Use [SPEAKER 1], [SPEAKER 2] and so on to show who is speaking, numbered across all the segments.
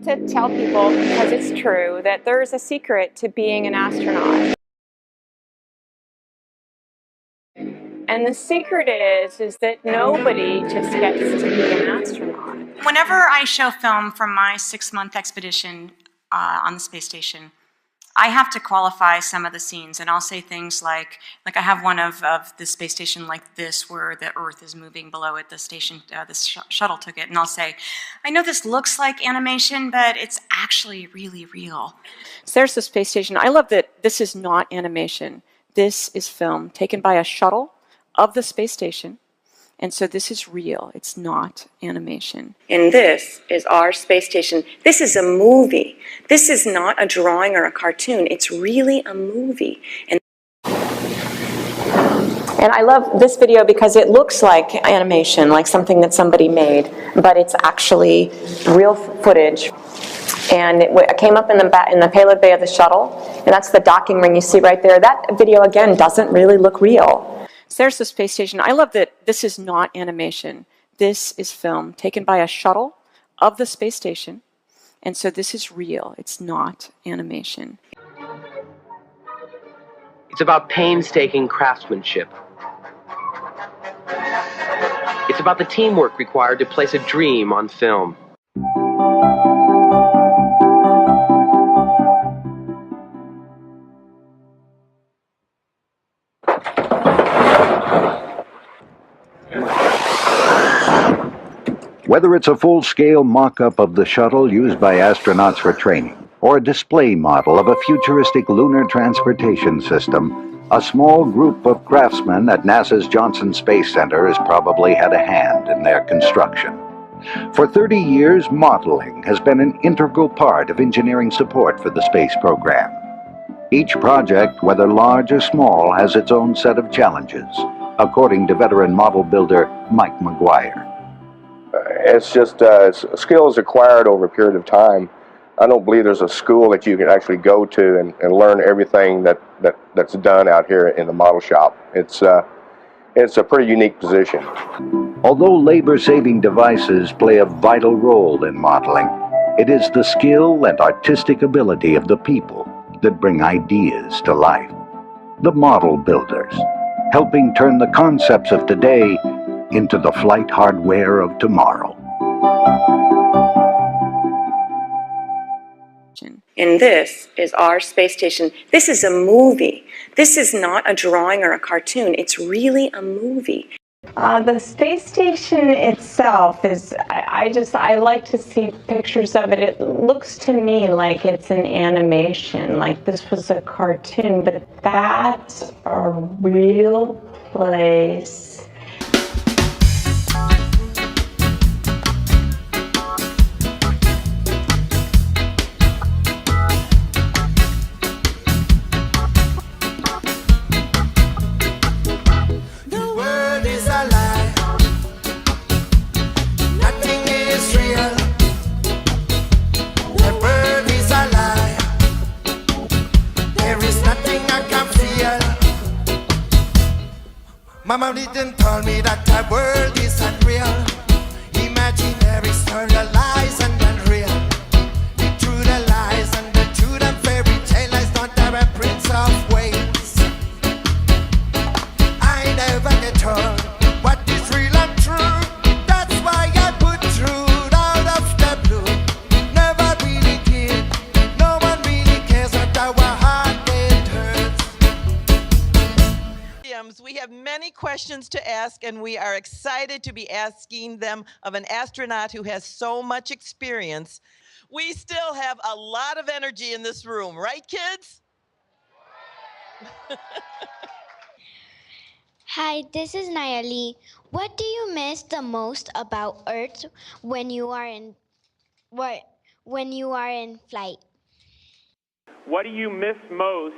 [SPEAKER 1] to tell people, because it's true, that there is a secret to being an astronaut. And the secret is that nobody just gets to be an astronaut.
[SPEAKER 2] Whenever I show film from my 6-month expedition on the space station, I have to qualify some of the scenes, and I'll say things like I have one of the space station like this, where the Earth is moving below it. The station, shuttle took it, and I'll say, I know this looks like animation, but it's actually really real.
[SPEAKER 1] So there's the space station. I love that this is not animation. This is film taken by a shuttle of the space station. And so this is real. It's not animation. And this is our space station. This is a movie. This is not a drawing or a cartoon. It's really a movie. And I love this video because it looks like animation, like something that somebody made, but it's actually real footage. And it came up in the payload bay of the shuttle, and that's the docking ring you see right there. That video, again, doesn't really look real. So there's the space station. I love that this is not animation. This is film taken by a shuttle of the space station. And so this is real. It's not animation.
[SPEAKER 3] It's about painstaking craftsmanship. It's about the teamwork required to place a dream on film.
[SPEAKER 4] Whether it's a full-scale mock-up of the shuttle used by astronauts for training, or a display model of a futuristic lunar transportation system, a small group of craftsmen at NASA's Johnson Space Center has probably had a hand in their construction. For 30 years, modeling has been an integral part of engineering support for the space program. Each project, whether large or small, has its own set of challenges, according to veteran model builder Mike McGuire.
[SPEAKER 5] It's just skills acquired over a period of time. I don't believe there's a school that you can actually go to and learn everything that's done out here in the model shop. It's a pretty unique position.
[SPEAKER 4] Although labor-saving devices play a vital role in modeling, it is the skill and artistic ability of the people that bring ideas to life. The model builders, helping turn the concepts of today into the flight hardware of tomorrow.
[SPEAKER 1] And this is our space station. This is a movie. This is not a drawing or a cartoon. It's really a movie. The space station itself is, I like to see pictures of it. It looks to me like it's an animation, like this was a cartoon, but that's a real place.
[SPEAKER 6] Mama didn't tell me that the world is unreal. Imaginary story, lies and unreal. The truth, the lies and the truth and fairy tale lies don't have a prince of Wales. I never get told what is real and true. That's why I put truth out of the blue. Never really did. No one really cares what our heart it hurts.
[SPEAKER 7] We have many questions to ask, and we are excited to be asking them of an astronaut who has so much experience. We still have a lot of energy in this room, right, kids?
[SPEAKER 8] Hi, this is Nayeli. What do you miss the most about Earth when you are in flight?
[SPEAKER 9] What do you miss most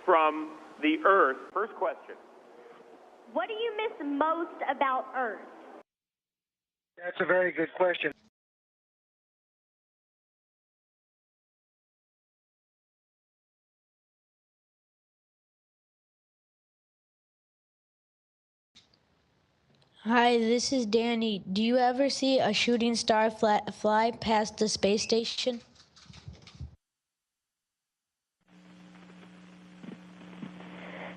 [SPEAKER 9] from the Earth? First question.
[SPEAKER 10] What do you miss most about Earth?
[SPEAKER 11] That's a very good question.
[SPEAKER 12] Hi, this is Danny. Do you ever see a shooting star fly past the space station?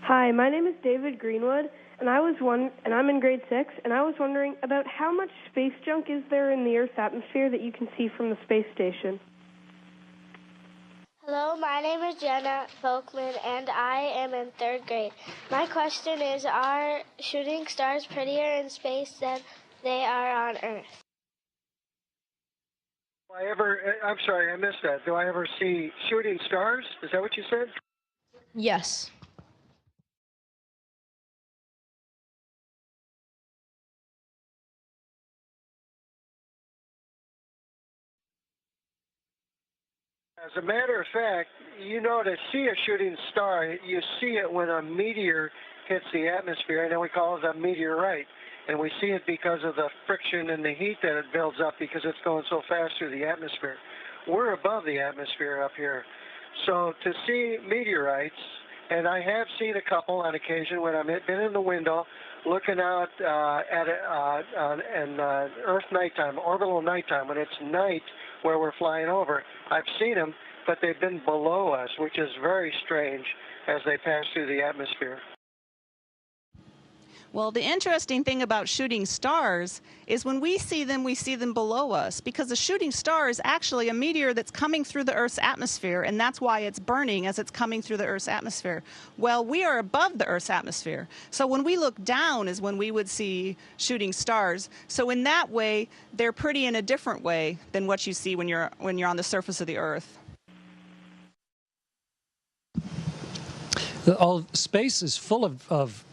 [SPEAKER 13] Hi, my name is David Greenwood, and I'm in grade 6, and I was wondering about how much space junk is there in the Earth's atmosphere that you can see from the space station?
[SPEAKER 8] Hello, my name is Jenna Folkman, and I am in 3rd grade. My question is, are shooting stars prettier in space than they are on Earth?
[SPEAKER 11] I'm sorry, I missed that. Do I ever see shooting stars? Is that what you said?
[SPEAKER 12] Yes.
[SPEAKER 11] As a matter of fact, you know, to see a shooting star, you see it when a meteor hits the atmosphere, and then we call it a meteorite. And we see it because of the friction and the heat that it builds up because it's going so fast through the atmosphere. We're above the atmosphere up here. So to see meteorites, and I have seen a couple on occasion when I've been in the window looking out at Earth nighttime, orbital nighttime, when it's night where we're flying over. I've seen them, but they've been below us, which is very strange as they pass through the atmosphere.
[SPEAKER 14] Well, the interesting thing about shooting stars is when we see them below us, because a shooting star is actually a meteor that's coming through the Earth's atmosphere, and that's why it's burning as it's coming through the Earth's atmosphere. Well, we are above the Earth's atmosphere. So when we look down is when we would see shooting stars. So in that way, they're pretty in a different way than what you see when you're on the surface of the Earth.
[SPEAKER 15] All space is full of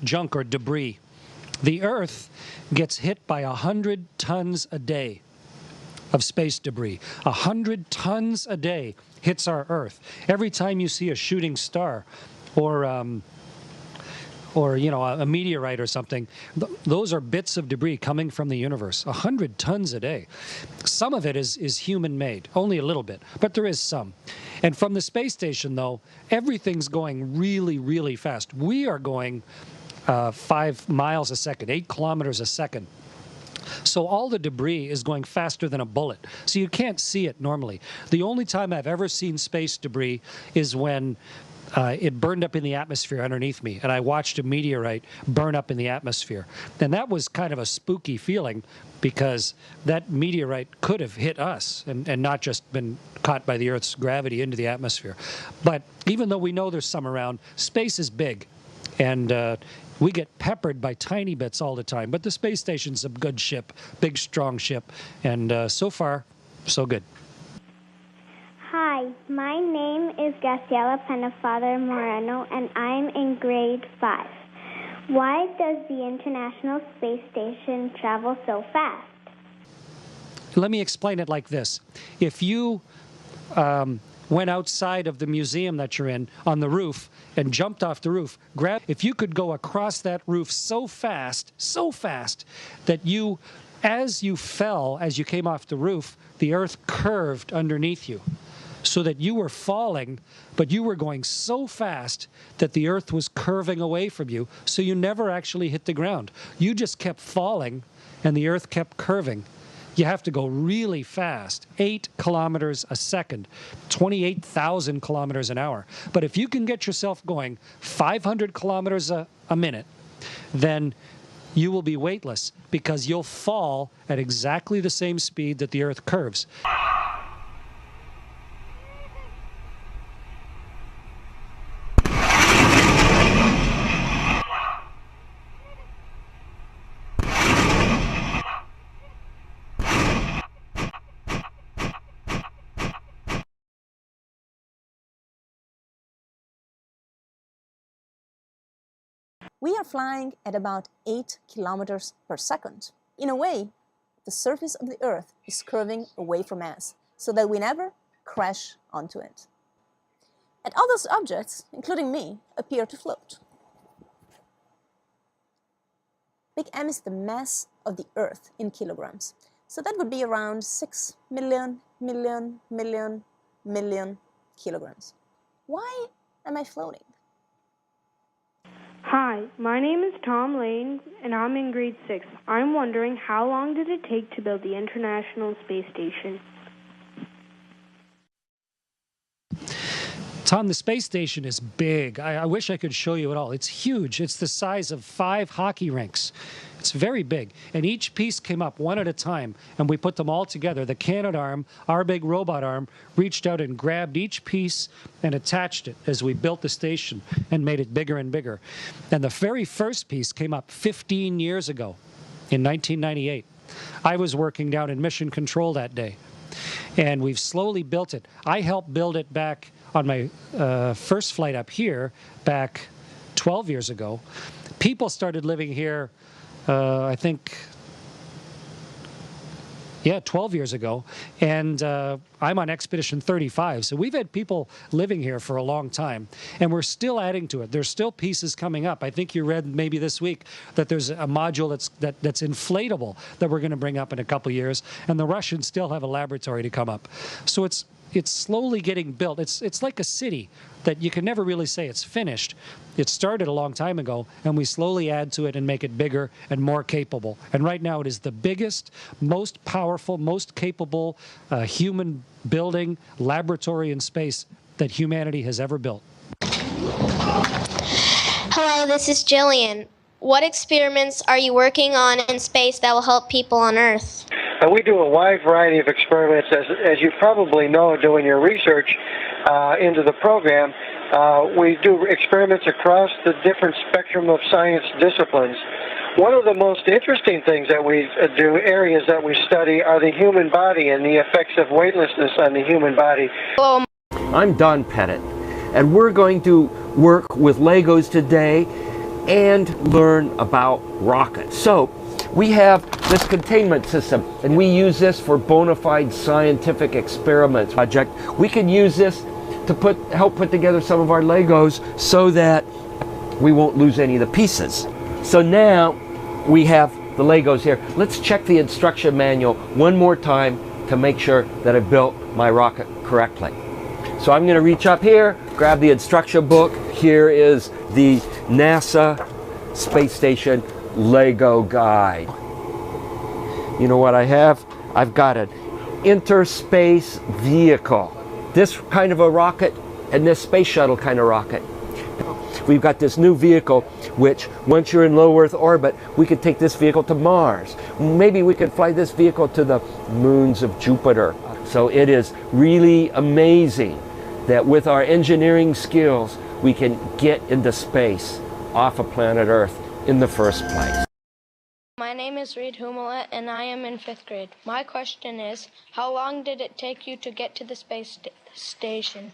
[SPEAKER 15] junk or debris. The Earth gets hit by 100 tons a day of space debris. 100 tons a day hits our Earth. Every time you see a shooting star or a meteorite or something, those are bits of debris coming from the universe. 100 tons a day. Some of it is human-made, only a little bit, but there is some. And from the space station, though, everything's going really, really fast. We are going 5 miles a second, 8 kilometers a second. So all the debris is going faster than a bullet. So you can't see it normally. The only time I've ever seen space debris is when it burned up in the atmosphere underneath me, and I watched a meteorite burn up in the atmosphere. And that was kind of a spooky feeling because that meteorite could have hit us and not just been caught by the Earth's gravity into the atmosphere. But even though we know there's some around, space is big, and we get peppered by tiny bits all the time. But the space station's a good ship, big, strong ship, and so far, so good.
[SPEAKER 10] Hi, my name is Graciela Penafather Moreno, and I'm in grade 5. Why does the International Space Station travel so fast?
[SPEAKER 15] Let me explain it like this. If you went outside of the museum that you're in on the roof and jumped off the roof, if you could go across that roof so fast that you, as you fell, as you came off the roof, the Earth curved underneath you, so that you were falling, but you were going so fast that the Earth was curving away from you, so you never actually hit the ground. You just kept falling, and the Earth kept curving. You have to go really fast, 8 kilometers a second, 28,000 kilometers an hour. But if you can get yourself going 500 kilometers a minute, then you will be weightless, because you'll fall at exactly the same speed that the Earth curves.
[SPEAKER 16] We are flying at about 8 kilometers per second. In a way, the surface of the Earth is curving away from us, so that we never crash onto it. And all those objects, including me, appear to float. Big M is the mass of the Earth in kilograms. So that would be around 6 million kilograms. Why am I floating?
[SPEAKER 13] Hi, my name is Tom Lane, and I'm in grade 6. I'm wondering, how long did it take to build the International Space Station?
[SPEAKER 15] Tom, the space station is big. I wish I could show you it all. It's huge. It's the size of 5 hockey rinks. It's very big. And each piece came up one at a time, and we put them all together. The Canadarm, our big robot arm, reached out and grabbed each piece and attached it as we built the station and made it bigger and bigger. And the very first piece came up 15 years ago in 1998. I was working down in Mission Control that day, and we've slowly built it. I helped build it back on my first flight up here back 12 years ago. People started living here, I think, 12 years ago, and I'm on Expedition 35, so we've had people living here for a long time, and we're still adding to it. There's still pieces coming up. I think you read maybe this week that there's a module that's inflatable that we're going to bring up in a couple years, and the Russians still have a laboratory to come up. So it's slowly getting built. It's like a city that you can never really say it's finished. It started a long time ago, and we slowly add to it and make it bigger and more capable. And right now it is the biggest, most powerful, most capable human building laboratory in space that humanity has ever built.
[SPEAKER 8] Hello, this is Jillian. What experiments are you working on in space that will help people on Earth?
[SPEAKER 11] We do a wide variety of experiments, as you probably know, doing your research into the program. We do experiments across the different spectrum of science disciplines. One of the most interesting things that we do, areas that we study, are the human body and the effects of weightlessness on the human body.
[SPEAKER 8] Hello.
[SPEAKER 17] I'm Don Pettit, and we're going to work with Legos today and learn about rockets. So, we have this containment system, and we use this for bona fide scientific experiments project. We can use this to help put together some of our Legos so that we won't lose any of the pieces. So now we have the Legos here. Let's check the instruction manual one more time to make sure that I built my rocket correctly. So I'm going to reach up here, grab the instruction book. Here is the NASA Space Station Lego guide. You know what I have? I've got an interspace vehicle. This kind of a rocket and this space shuttle kind of rocket. We've got this new vehicle, which once you're in low Earth orbit, we could take this vehicle to Mars. Maybe we could fly this vehicle to the moons of Jupiter. So it is really amazing that with our engineering skills, we can get into space off of planet Earth in the first place.
[SPEAKER 8] My name is Reed Humelet, and I am in 5th grade. My question is, how long did it take you to get to the space station?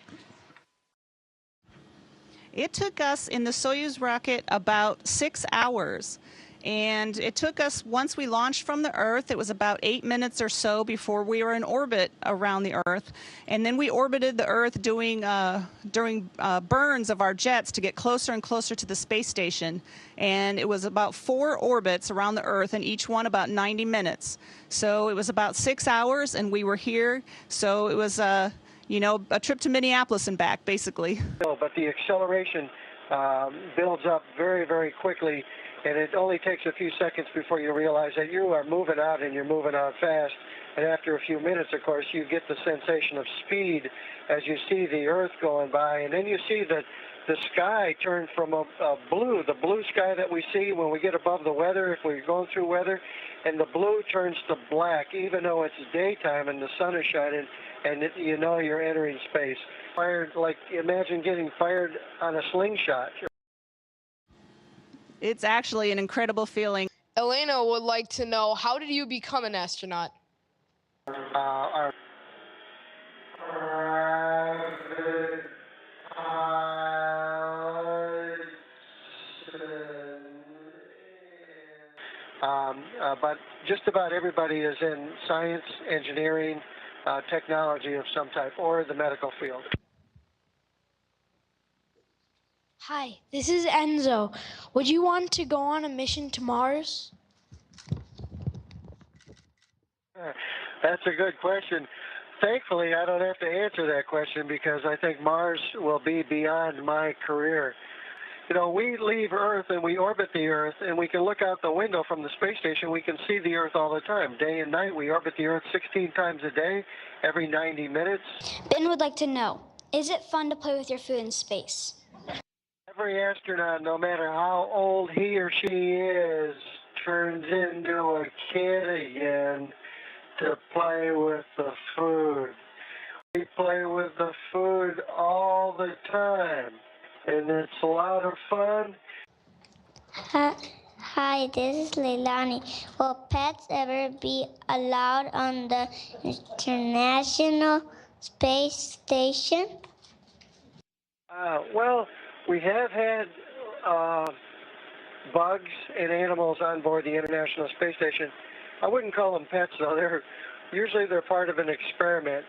[SPEAKER 14] It took us in the Soyuz rocket about 6 hours. And it took us, once we launched from the Earth, it was about 8 minutes or so before we were in orbit around the Earth. And then we orbited the Earth during burns of our jets to get closer and closer to the space station. And it was about 4 orbits around the Earth, and each one about 90 minutes. So it was about 6 hours, and we were here. So it was, a trip to Minneapolis and back, basically.
[SPEAKER 11] But the acceleration builds up very, very quickly. And it only takes a few seconds before you realize that you are moving out, and you're moving out fast. And after a few minutes, of course, you get the sensation of speed as you see the Earth going by. And then you see that the sky turn from the blue sky that we see when we get above the weather, if we're going through weather, and the blue turns to black, even though it's daytime and the sun is shining, and you know you're entering space. Fired, like, imagine getting fired on a slingshot.
[SPEAKER 14] It's actually an incredible feeling.
[SPEAKER 18] Elena would like to know, how did you become an astronaut?
[SPEAKER 11] But just about everybody is in science, engineering, technology of some type, or the medical field.
[SPEAKER 8] Hi, this is Enzo. Would you want to go on a mission to Mars?
[SPEAKER 11] That's a good question. Thankfully, I don't have to answer that question because I think Mars will be beyond my career. You know, we leave Earth and we orbit the Earth, and we can look out the window from the space station. We can see the Earth all the time, day and night. We orbit the Earth 16 times a day, every 90 minutes.
[SPEAKER 19] Ben would like to know, is it fun to play with your food in space?
[SPEAKER 11] Every astronaut, no matter how old he or she is, turns into a kid again to play with the food. We play with the food all the time, and it's a lot of fun.
[SPEAKER 10] Hi, this is Leilani. Will pets ever be allowed on the International Space Station?
[SPEAKER 11] Well, we have had bugs and animals on board the International Space Station. I wouldn't call them pets, though. Usually they're part of an experiment.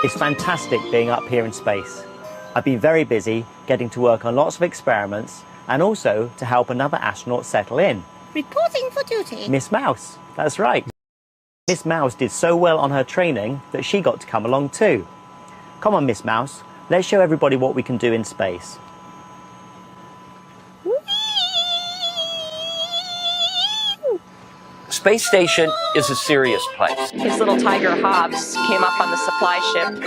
[SPEAKER 20] It's fantastic being up here in space. I've been very busy getting to work on lots of experiments and also to help another astronaut settle in.
[SPEAKER 21] Reporting for duty.
[SPEAKER 20] Miss Mouse, that's right. Miss Mouse did so well on her training that she got to come along too. Come on, Miss Mouse, let's show everybody what we can do in space.
[SPEAKER 17] Space station is a serious place.
[SPEAKER 1] His little tiger Hobbs came up on the supply ship.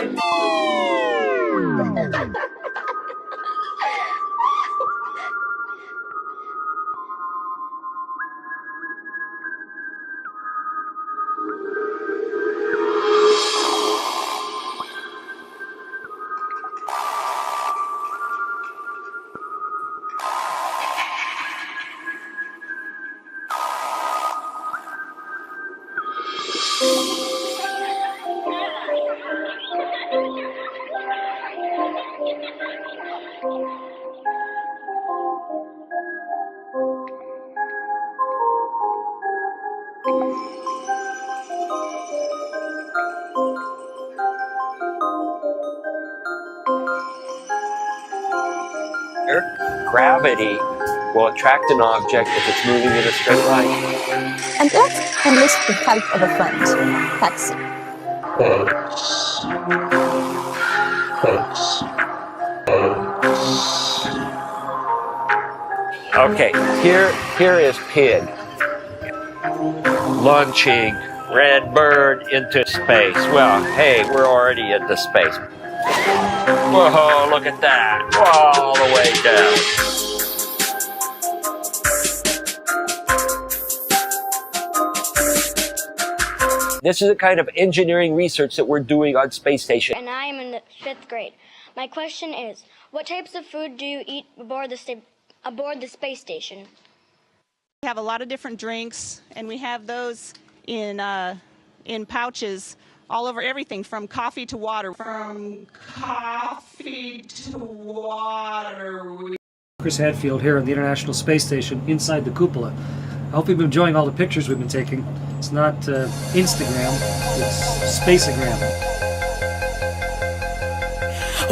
[SPEAKER 17] Gravity will attract an object if it's moving in a straight line.
[SPEAKER 16] And let's enlist the help of a friend, Taxi.
[SPEAKER 17] Okay, here is Pig launching Red Bird into space. Well, hey, we're already into space. Whoa, look at that. Whoa, all the way down. This is the kind of engineering research that we're doing on space station.
[SPEAKER 19] And I am in the 5th grade. My question is, what types of food do you eat aboard the space station?
[SPEAKER 14] We have a lot of different drinks, and we have those in pouches all over everything, from coffee to water.
[SPEAKER 15] Chris Hadfield here on the International Space Station inside the cupola. I hope you've been enjoying all the pictures we've been taking. It's not Instagram, it's Spaceagram.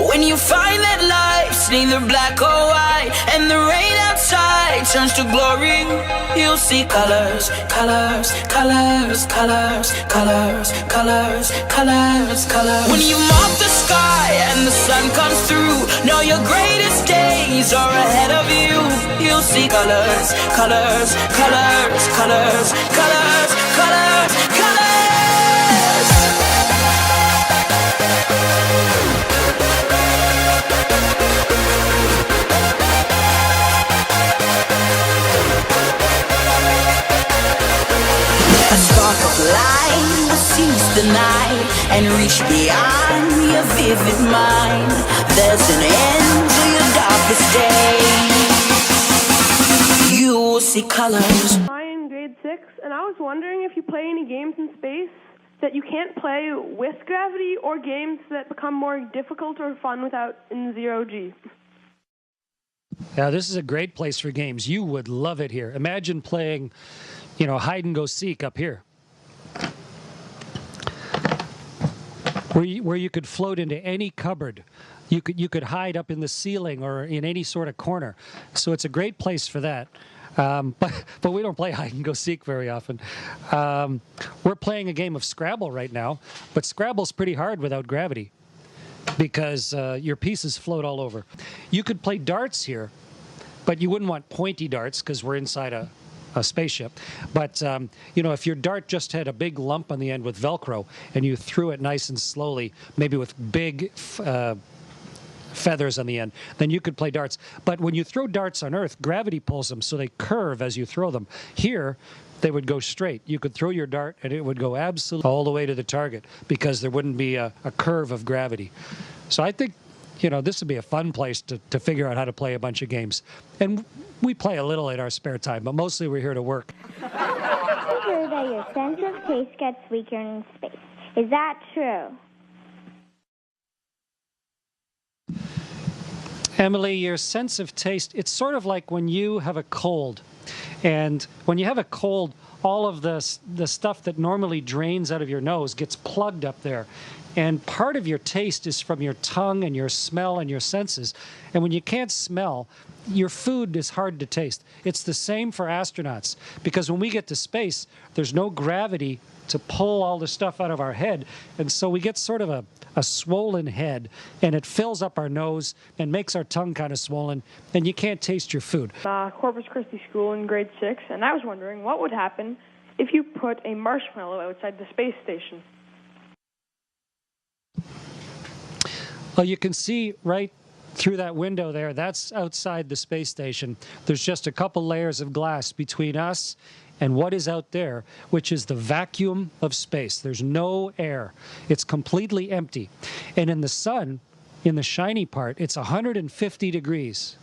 [SPEAKER 22] When you find that life's neither black or white, and the rain outside turns to glory, you'll see colors, colors, colors, colors, colors, colors, colors, colors. When you mop the sky and the sun comes through, know your greatest days are ahead of you. You'll see colors, colors, colors, colors, colors, colors, colors. A spark of light will seize the night and reach beyond your vivid mind. There's an end to your darkest day. You will see colors.
[SPEAKER 13] I'm in grade 6, and I was wondering if you play any games in space that you can't play with gravity, or games that become more difficult or fun without in 0G.
[SPEAKER 15] Now, this is a great place for games. You would love it here. Imagine playing, hide and go seek up here. Where you could float into any cupboard. You could hide up in the ceiling or in any sort of corner. So it's a great place for that. But we don't play hide and go seek very often. We're playing a game of Scrabble right now, but Scrabble's pretty hard without gravity because your pieces float all over. You could play darts here, but you wouldn't want pointy darts because we're inside a spaceship. But, if your dart just had a big lump on the end with Velcro and you threw it nice and slowly, maybe with big feathers on the end, then you could play darts. But when you throw darts on Earth, gravity pulls them so they curve as you throw them. Here, they would go straight. You could throw your dart and it would go absolutely all the way to the target because there wouldn't be a curve of gravity. So I think this would be a fun place to figure out how to play a bunch of games. And we play a little in our spare time, but mostly we're here to work.
[SPEAKER 10] I hear that your sense of taste gets weaker in space. Is that true?
[SPEAKER 15] Emily, your sense of taste, it's sort of like when you have a cold. And when you have a cold, all of the stuff that normally drains out of your nose gets plugged up there. And part of your taste is from your tongue and your smell and your senses. And when you can't smell, your food is hard to taste. It's the same for astronauts, because when we get to space, there's no gravity to pull all the stuff out of our head. And so we get sort of a swollen head, and it fills up our nose and makes our tongue kind of swollen, and you can't taste your food.
[SPEAKER 13] Corpus Christi School in grade 6, and I was wondering what would happen if you put a marshmallow outside the space station.
[SPEAKER 15] Well, you can see right through that window there, that's outside the space station. There's just a couple layers of glass between us and what is out there, which is the vacuum of space. There's no air. It's completely empty. And in the sun, in the shiny part, it's 150 degrees.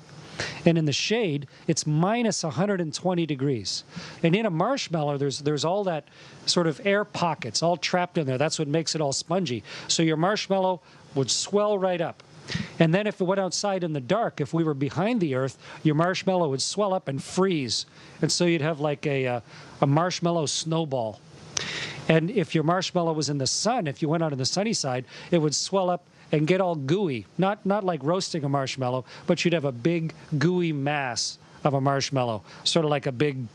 [SPEAKER 15] And in the shade, it's minus 120 degrees. And in a marshmallow, there's all that sort of air pockets all trapped in there. That's what makes it all spongy. So your marshmallow would swell right up. And then if it went outside in the dark, if we were behind the Earth, your marshmallow would swell up and freeze. And so you'd have like a marshmallow snowball. And if your marshmallow was in the sun, if you went out on the sunny side, it would swell up and get all gooey. Not like roasting a marshmallow, but you'd have a big gooey mass of a marshmallow, sort of like a big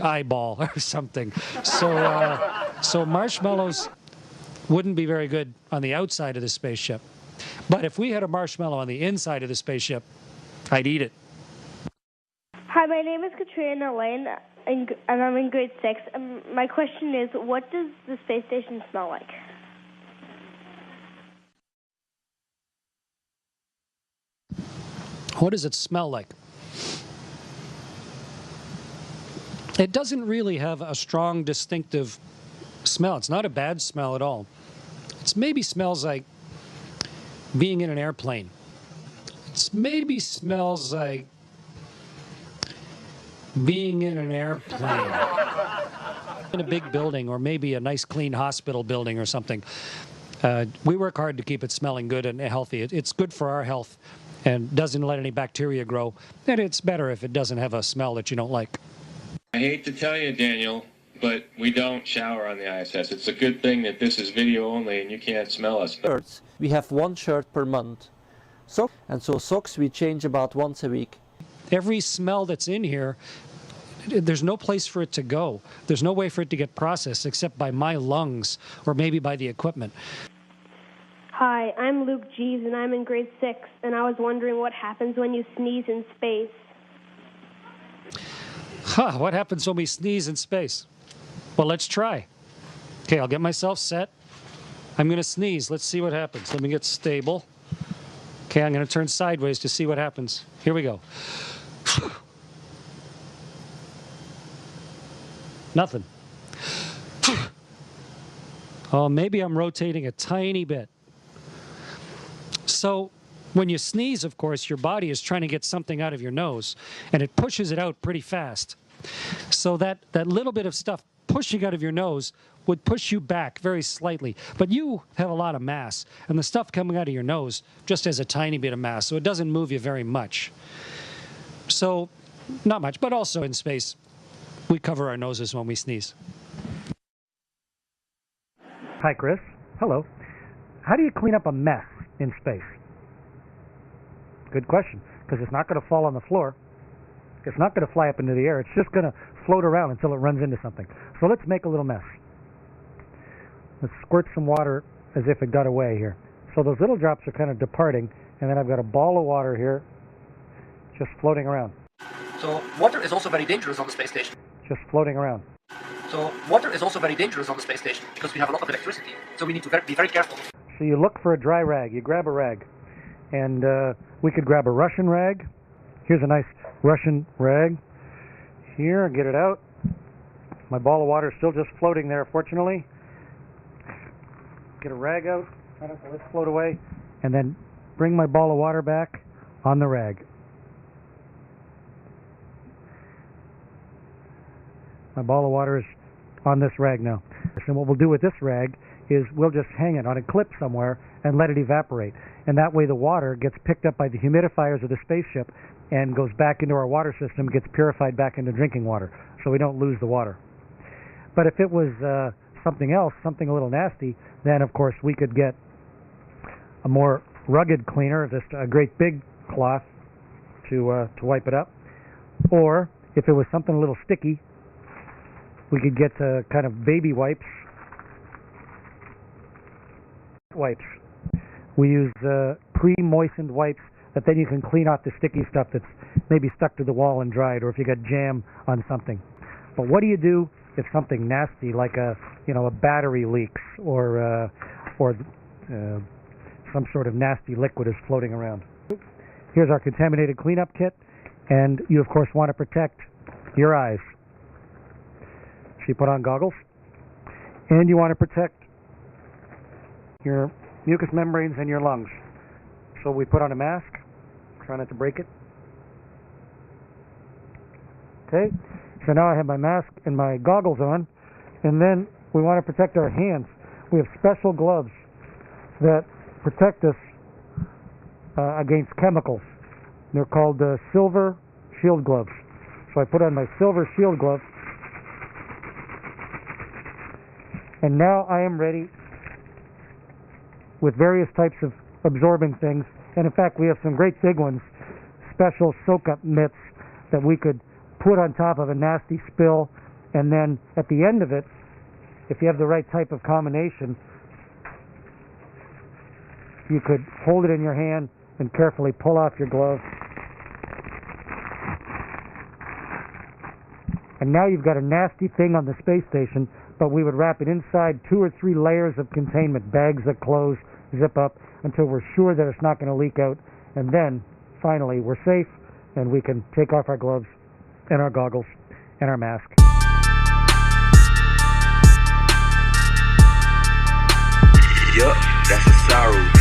[SPEAKER 15] eyeball or something. So marshmallows wouldn't be very good on the outside of the spaceship. But if we had a marshmallow on the inside of the spaceship, I'd eat it.
[SPEAKER 10] Hi, my name is Katrina Lane, and I'm in grade 6. My question is, what does the space station smell like?
[SPEAKER 15] What does it smell like? It doesn't really have a strong, distinctive smell. It's not a bad smell at all. It maybe smells like being in an airplane. It maybe smells like being in an airplane. In a big building, or maybe a nice clean hospital building or something. We work hard to keep it smelling good and healthy. It's good for our health and doesn't let any bacteria grow. And it's better if it doesn't have a smell that you don't like.
[SPEAKER 2] I hate to tell you, Daniel, but we don't shower on the ISS. It's a good thing that this is video only and you can't smell us.
[SPEAKER 21] Shirts. We have one shirt per month. So socks we change about once a week.
[SPEAKER 15] Every smell that's in here, there's no place for it to go. There's no way for it to get processed except by my lungs or maybe by the equipment.
[SPEAKER 13] Hi, I'm Luke Jeeves, and I'm in grade 6, and I was wondering what happens when you sneeze in space.
[SPEAKER 15] What happens when we sneeze in space? Well, let's try. Okay, I'll get myself set. I'm going to sneeze. Let's see what happens. Let me get stable. Okay, I'm going to turn sideways to see what happens. Here we go. Nothing. Oh, maybe I'm rotating a tiny bit. So when you sneeze, of course, your body is trying to get something out of your nose, and it pushes it out pretty fast. So that little bit of stuff pushing out of your nose would push you back very slightly. But you have a lot of mass, and the stuff coming out of your nose just has a tiny bit of mass, so it doesn't move you very much. So, not much, but also in space, we cover our noses when we sneeze.
[SPEAKER 3] Hi, Chris. Hello. How do you clean up a mess in space? Good question, because it's not going to fall on the floor. It's not going to fly up into the air. It's just going to float around until it runs into something. So let's make a little mess. Let's squirt some water as if it got away here. So those little drops are kind of departing, and then I've got a ball of water here just floating around.
[SPEAKER 5] So water is also very dangerous on the space station.
[SPEAKER 3] Just floating around.
[SPEAKER 5] So water is also very dangerous on the space station because we have a lot of electricity. So we need to be very careful.
[SPEAKER 3] So you look for a dry rag. You grab a rag. And we could grab a Russian rag. Here's a nice Russian rag. Here, get it out. My ball of water is still just floating there, fortunately. Get a rag out. Let it float away. And then bring my ball of water back on the rag. My ball of water is on this rag now. And what we'll do with this rag is we'll just hang it on a clip somewhere and let it evaporate. And that way the water gets picked up by the humidifiers of the spaceship and goes back into our water system, gets purified back into drinking water, so we don't lose the water. But if it was something else, something a little nasty, then of course we could get a more rugged cleaner, just a great big cloth to wipe it up. Or if it was something a little sticky, we could get kind of baby wipes. We use pre-moistened wipes that then you can clean off the sticky stuff that's maybe stuck to the wall and dried, or if you got jam on something. But what do you do if something nasty like a battery leaks or some sort of nasty liquid is floating around? Here's our contaminated cleanup kit, and you of course want to protect your eyes. So you put on goggles, and you want to protect your mucous membranes and your lungs. So we put on a mask, try not to break it. Okay, so now I have my mask and my goggles on, and then we want to protect our hands. We have special gloves that protect us against chemicals. They're called silver shield gloves. So I put on my silver shield gloves, and now I am ready with various types of absorbing things. And in fact, we have some great big ones, special soak-up mitts that we could put on top of a nasty spill, and then at the end of it, if you have the right type of combination, you could hold it in your hand and carefully pull off your glove. And now you've got a nasty thing on the space station, but we would wrap it inside 2 or 3 layers of containment, bags that close, zip up, until we're sure that it's not going to leak out. And then, finally, we're safe, and we can take off our gloves and our goggles and our mask.
[SPEAKER 23] Yup, that's a sorrow beat.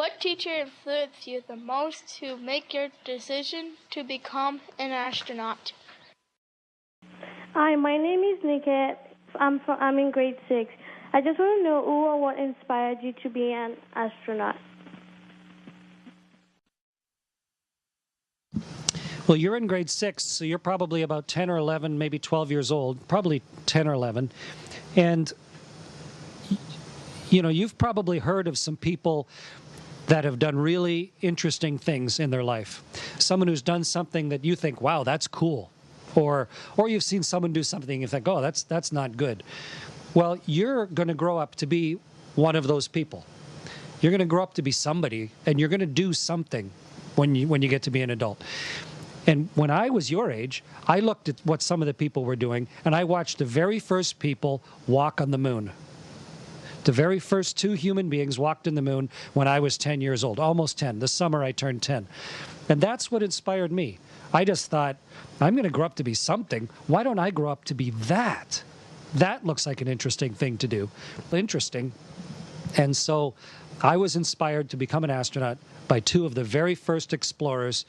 [SPEAKER 8] What teacher influenced you the most to make your decision to become an astronaut?
[SPEAKER 13] Hi, my name is Niket. I'm in grade 6. I just want to know who or what inspired you to be an astronaut.
[SPEAKER 15] Well, you're in grade 6, so you're probably about 10 or 11, maybe 12 years old, probably 10 or 11. And, you know, you've probably heard of some people that have done really interesting things in their life. Someone who's done something that you think, wow, that's cool. Or you've seen someone do something and you think, oh, that's not good. Well, you're going to grow up to be one of those people. You're going to grow up to be somebody, and you're going to do something when you get to be an adult. And when I was your age, I looked at what some of the people were doing, and I watched the very first people walk on the moon. The very first 2 human beings walked on the moon when I was 10 years old, almost 10. This summer I turned 10. And that's what inspired me. I just thought, I'm going to grow up to be something. Why don't I grow up to be that? That looks like an interesting thing to do. Interesting. And so I was inspired to become an astronaut by 2 of the very first explorers.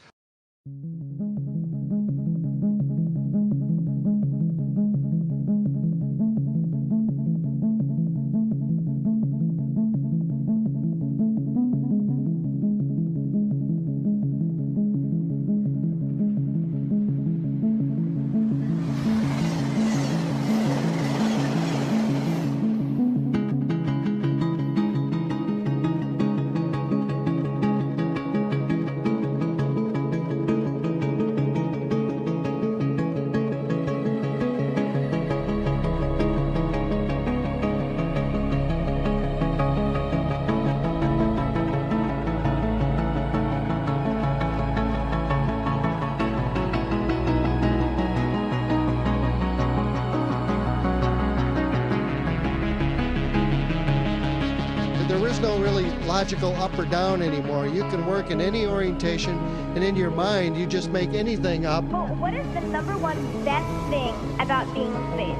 [SPEAKER 4] There is no really logical up or down anymore. You can work in any orientation, and in your mind, you just make anything up.
[SPEAKER 10] Well, what is the number one best thing about being in space?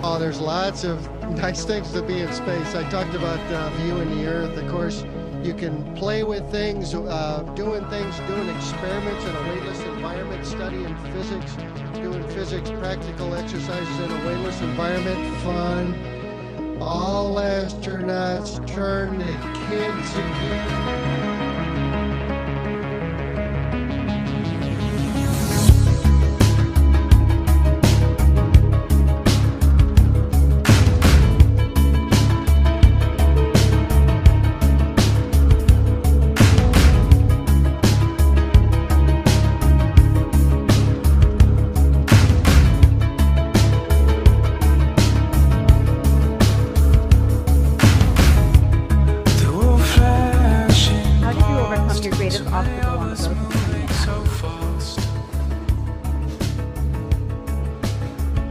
[SPEAKER 4] Oh, there's lots of nice things to be in space. I talked about viewing the Earth. Of course, you can play with things, doing experiments in a weightless environment, studying physics, doing physics practical exercises in a weightless environment, fun. All astronauts turn to kids again.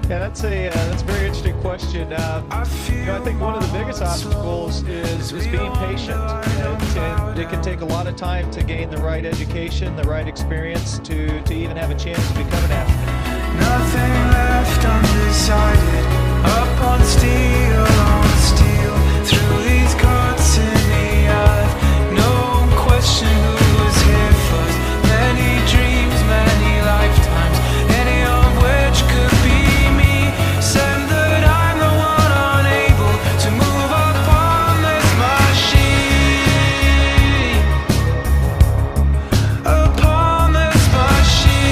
[SPEAKER 6] Yeah, that's a very interesting question. I think one of the biggest obstacles is being patient. And it can take a lot of time to gain the right education, the right experience to even have a chance to become an astronaut.
[SPEAKER 22] Nothing left undecided, up on steel, through these cuts in the earth. No question who was here first. Many dreams, many lifetimes, any of which could be me. Said that I'm the one unable to move upon this machine. Upon this machine.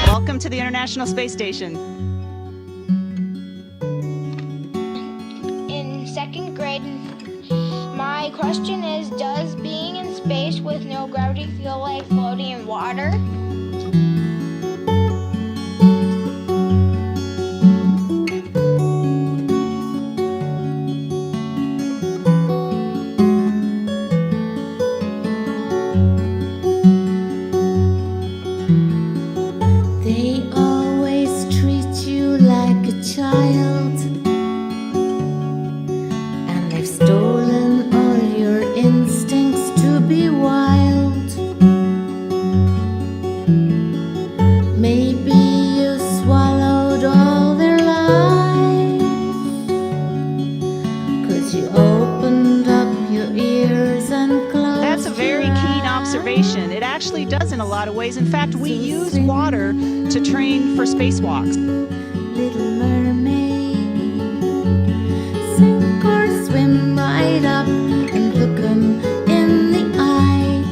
[SPEAKER 14] Welcome to the International Space Station.
[SPEAKER 8] In second grade, my question is, does being in space with no gravity feel like floating in water?
[SPEAKER 14] in a lot of ways. In fact, we use water to train for spacewalks.
[SPEAKER 22] Little mermaid, sink or swim right up and look 'em in the eye,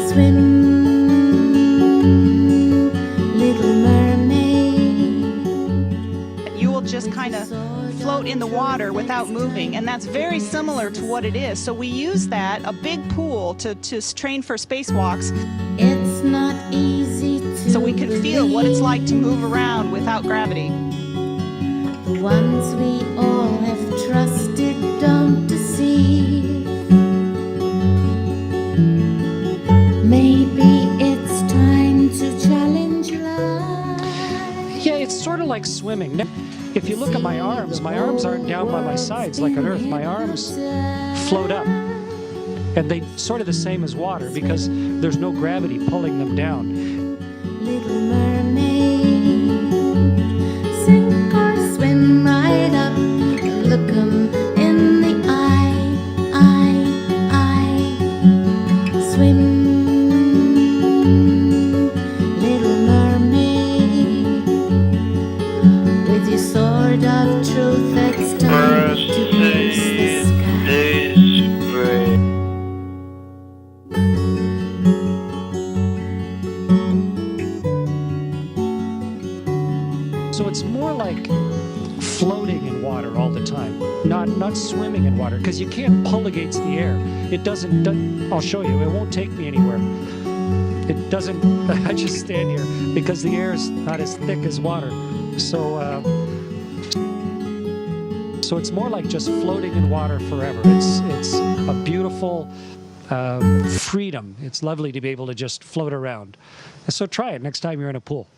[SPEAKER 22] swim, little mermaid.
[SPEAKER 14] You will just kind of float in the water without moving, and that's very similar to what it is. So we use that, a big pool, to train for spacewalks.
[SPEAKER 22] It's not easy to
[SPEAKER 14] so we can feel what it's like to move around without gravity.
[SPEAKER 22] The ones we all have trusted don't deceive. Maybe it's time to challenge life.
[SPEAKER 15] Yeah, it's sort of like swimming. If you look at my arms aren't down by my sides like on Earth. My arms float up. And they're sort of the same as water because there's no gravity pulling them down.
[SPEAKER 22] Little mermaid, sink or swim right up and look 'em in the eye, swim, little mermaid, with your sword of truth, it's time to pierce the sky.
[SPEAKER 15] So it's more like floating in water all the time, not swimming in water, because you can't pull against the air. It doesn't, I'll show you, it won't take me anywhere. It doesn't, I just stand here because the air is not as thick as water. So it's more like just floating in water forever. It's a beautiful freedom. It's lovely to be able to just float around. So try it next time you're in a pool.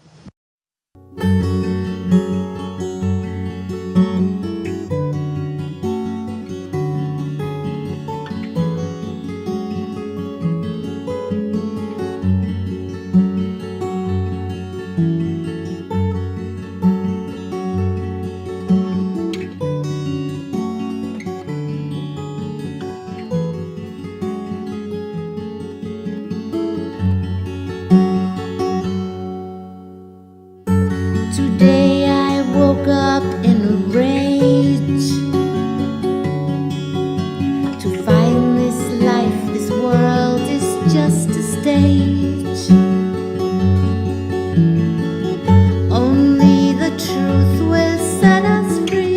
[SPEAKER 22] Today I woke up in a rage to find this life, this world is just a stage. Only the truth will set us free.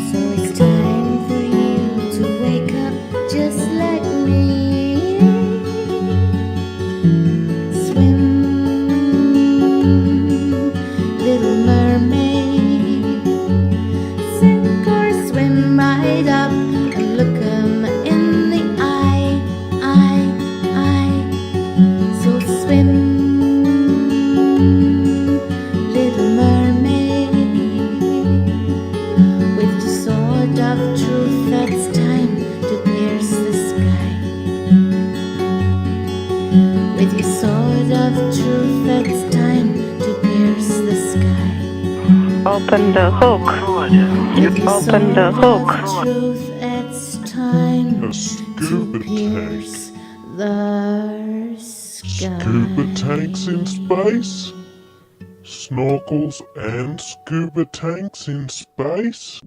[SPEAKER 22] So it's time for you to wake up, just like me. Swim, little mermaid, sink or swim right up and look 'em in the eye, so swim, little mermaid, with your sword of truth, it's time to pierce the sky. With your sword of truth, it's time to pierce the sky.
[SPEAKER 7] Open the hook. Open the hook.
[SPEAKER 22] Truth, it's time to pierce the sky.
[SPEAKER 9] Scuba tanks in space? Snorkels and scuba tanks in space?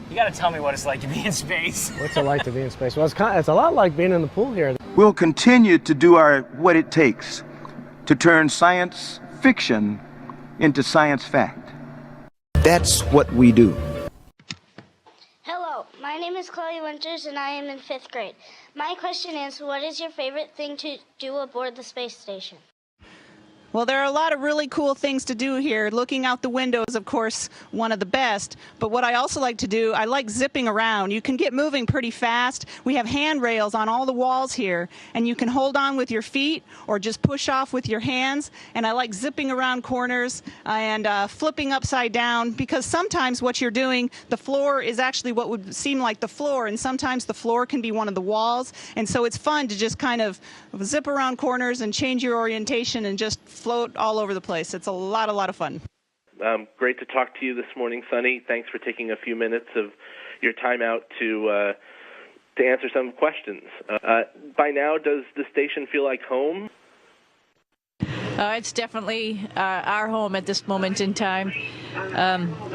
[SPEAKER 12] You gotta tell me what it's like to be in space.
[SPEAKER 24] What's it like to be in space? Well, it's a lot like being in the pool here.
[SPEAKER 25] We'll continue to do what it takes to turn science fiction into science fact. That's what we do.
[SPEAKER 8] Hello, my name is Chloe Winters and I am in 5th grade. My question is, what is your favorite thing to do aboard the space station?
[SPEAKER 14] Well, there are a lot of really cool things to do here. Looking out the window is, of course, one of the best. But what I also like to do, I like zipping around. You can get moving pretty fast. We have handrails on all the walls here, and you can hold on with your feet or just push off with your hands. And I like zipping around corners and flipping upside down, because sometimes what you're doing, the floor is actually what would seem like the floor, and sometimes the floor can be one of the walls. And so it's fun to just kind of zip around corners and change your orientation and just float all over the place. It's a lot of fun.
[SPEAKER 26] Great to talk to you this morning, Sunny. Thanks for taking a few minutes of your time out to to answer some questions. By now, does the station feel like home?
[SPEAKER 1] It's definitely our home at this moment in time.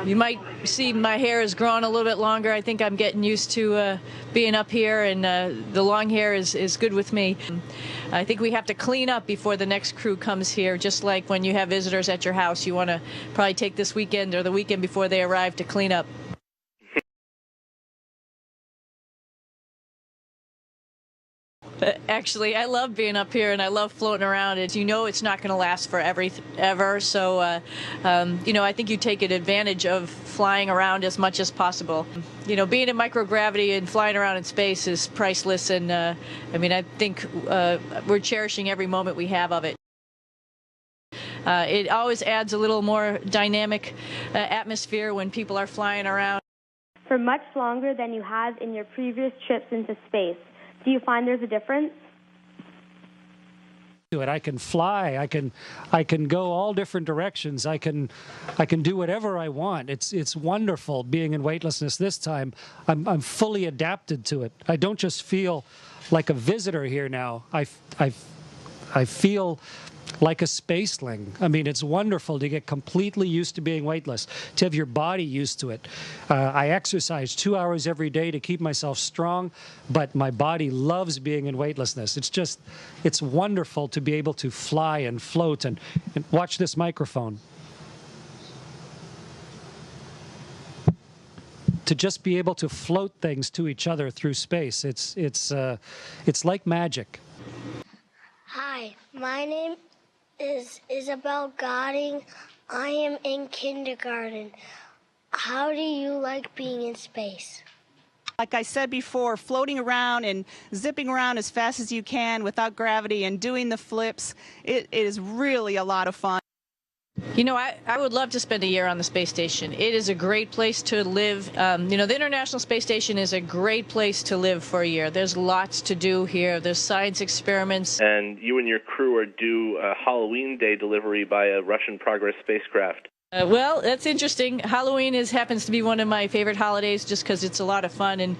[SPEAKER 1] You might see my hair is growing a little bit longer. I think I'm getting used to being up here, and the long hair is good with me. I think we have to clean up before the next crew comes here, just like when you have visitors at your house. You want to probably take this weekend or the weekend before they arrive to clean up. Actually, I love being up here and I love floating around. You know it's not going to last forever, so you know, I think you take advantage of flying around as much as possible. You know, being in microgravity and flying around in space is priceless, and I mean, I think we're cherishing every moment we have of it. It always adds a little more dynamic atmosphere when people are flying around.
[SPEAKER 11] For much longer than you have in your previous trips into space, do you find there's a difference?
[SPEAKER 15] I can fly. I can go all different directions. I can do whatever I want. It's wonderful being in weightlessness this time. I'm fully adapted to it. I don't just feel like a visitor here now. I feel like a spaceling. I mean, it's wonderful to get completely used to being weightless, to have your body used to it. I exercise 2 hours every day to keep myself strong, but my body loves being in weightlessness. It's wonderful to be able to fly and float and watch this microphone. To just be able to float things to each other through space, it's like magic.
[SPEAKER 8] Hi, my name is Isabel Godding. I am in kindergarten. How do you like being in space?
[SPEAKER 14] Like I said before, floating around and zipping around as fast as you can without gravity and doing the flips, it is really a lot of fun. You know, I would love to spend a year on the space station. It is a great place to live. You know, the International Space Station is a great place to live for a year. There's lots to do here. There's science experiments.
[SPEAKER 26] And you and your crew are due a Halloween Day delivery by a Russian Progress spacecraft.
[SPEAKER 1] Well, that's interesting. Halloween happens to be one of my favorite holidays just because it's a lot of fun and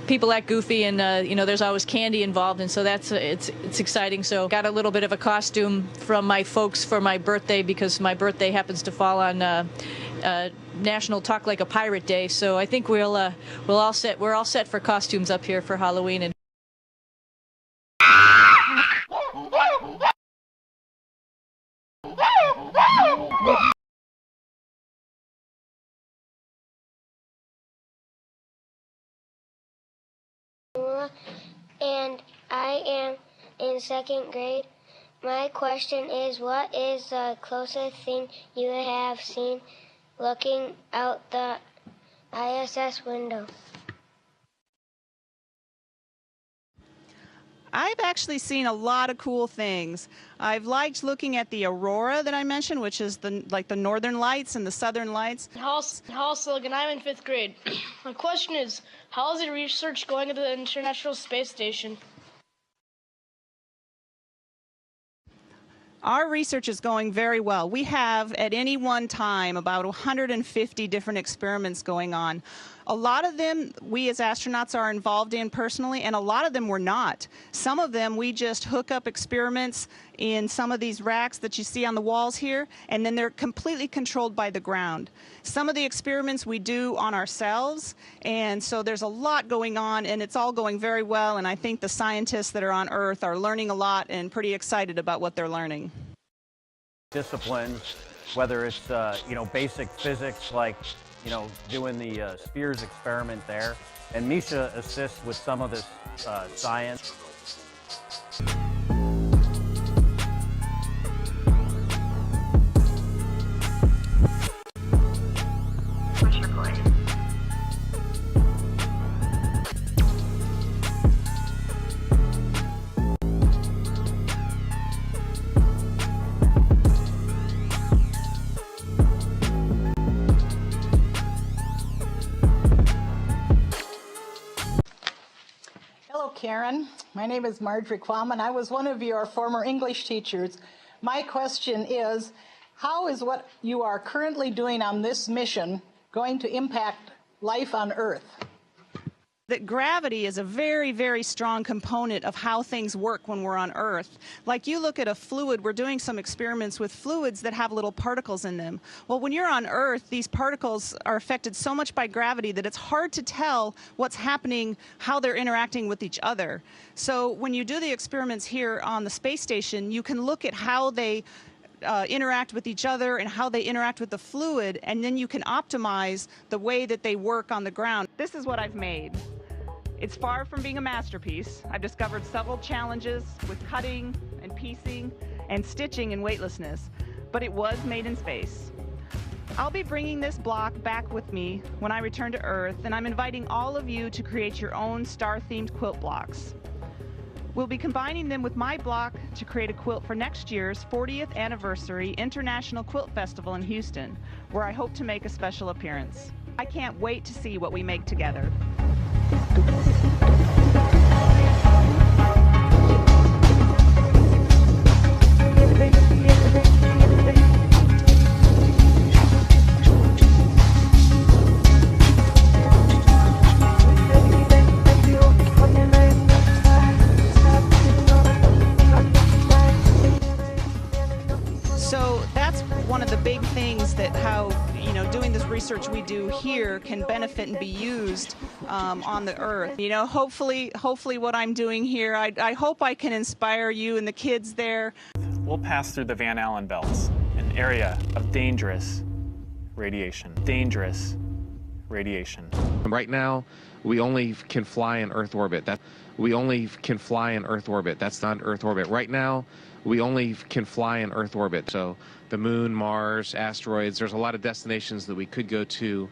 [SPEAKER 1] people act goofy, and you know, there's always candy involved, and so it's exciting. So got a little bit of a costume from my folks for my birthday because my birthday happens to fall on National Talk Like a Pirate Day. So I think we're all set for costumes up here for Halloween. And
[SPEAKER 8] and I am in 2nd grade. My question is, what is the closest thing you have seen looking out the ISS window?
[SPEAKER 14] I've actually seen a lot of cool things. I've liked looking at the aurora that I mentioned, which is like the northern lights and the southern lights.
[SPEAKER 16] Hal Silligan, I'm in 5th grade. My question is, how is the research going at the International Space Station?
[SPEAKER 14] Our research is going very well. We have at any one time about 150 different experiments going on. A lot of them we as astronauts are involved in personally, and a lot of them we're not. Some of them we just hook up experiments in some of these racks that you see on the walls here, and then they're completely controlled by the ground. Some of the experiments we do on ourselves, and so there's a lot going on, and it's all going very well, and I think the scientists that are on Earth are learning a lot and pretty excited about what they're learning.
[SPEAKER 17] Disciplines, whether it's you know, basic physics, like you know, doing the spheres experiment there, and Misha assists with some of this science.
[SPEAKER 18] Karen. My name is Marjorie Quam, and I was one of your former English teachers. My question is, how is what you are currently doing on this mission going to impact life on Earth?
[SPEAKER 14] That gravity is a very, very strong component of how things work when we're on Earth. Like you look at a fluid, we're doing some experiments with fluids that have little particles in them. Well, when you're on Earth, these particles are affected so much by gravity that it's hard to tell what's happening, how they're interacting with each other. So when you do the experiments here on the space station, you can look at how they interact with each other and how they interact with the fluid, and then you can optimize the way that they work on the ground. This is what I've made. It's far from being a masterpiece. I've discovered several challenges with cutting and piecing and stitching and weightlessness, but it was made in space. I'll be bringing this block back with me when I return to Earth, and I'm inviting all of you to create your own star-themed quilt blocks. We'll be combining them with my block to create a quilt for next year's 40th anniversary International Quilt Festival in Houston, where I hope to make a special appearance. I can't wait to see what we make together. So that's one of the big things that how, doing this research we do here can benefit and be used on the Earth. Hopefully what I'm doing here, I hope I can inspire you and the kids there.
[SPEAKER 2] We'll pass through the Van Allen belts, an area of dangerous radiation. Dangerous radiation.
[SPEAKER 3] Right now, we only can fly in Earth orbit. We only can fly in Earth orbit. That's not Earth orbit. Right now, we only can fly in Earth orbit. So the moon, Mars, asteroids, there's a lot of destinations that we could go to.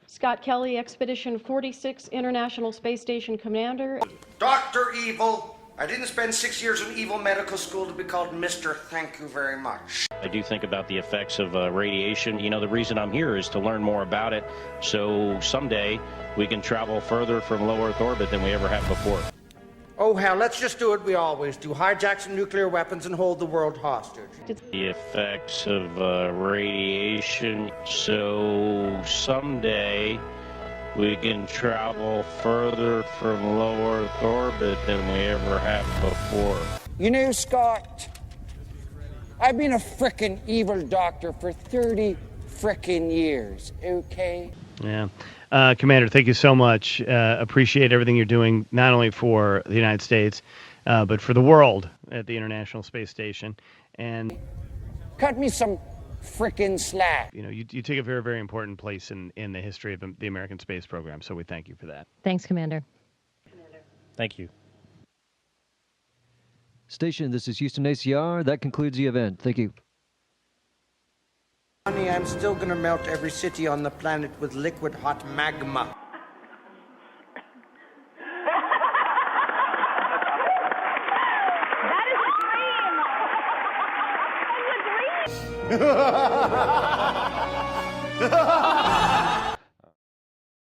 [SPEAKER 5] Scott Kelly, Expedition 46 International Space Station Commander.
[SPEAKER 19] Dr. Evil, I didn't spend 6 years in evil medical school to be called Mr. Thank you very much.
[SPEAKER 20] I do think about the effects of radiation. The reason I'm here is to learn more about it, so someday we can travel further from low Earth orbit than we ever have before.
[SPEAKER 19] Oh, hell, let's just do what we always do. Hijack some nuclear weapons and hold the world hostage.
[SPEAKER 20] The effects of radiation, so someday we can travel further from low Earth orbit than we ever have before.
[SPEAKER 19] Scott, I've been a frickin' evil doctor for 30 frickin' years, okay?
[SPEAKER 21] Yeah. Commander, thank you so much. Appreciate everything you're doing, not only for the United States, but for the world at the International Space Station. And
[SPEAKER 19] cut me some frickin' slack.
[SPEAKER 21] You take a very, very important place in the history of the American space program, so we thank you for that.
[SPEAKER 5] Thanks, Commander.
[SPEAKER 20] Thank you.
[SPEAKER 27] Station, this is Houston ACR. That concludes the event. Thank you.
[SPEAKER 19] Honey, I'm still gonna melt every city on the planet with liquid hot magma.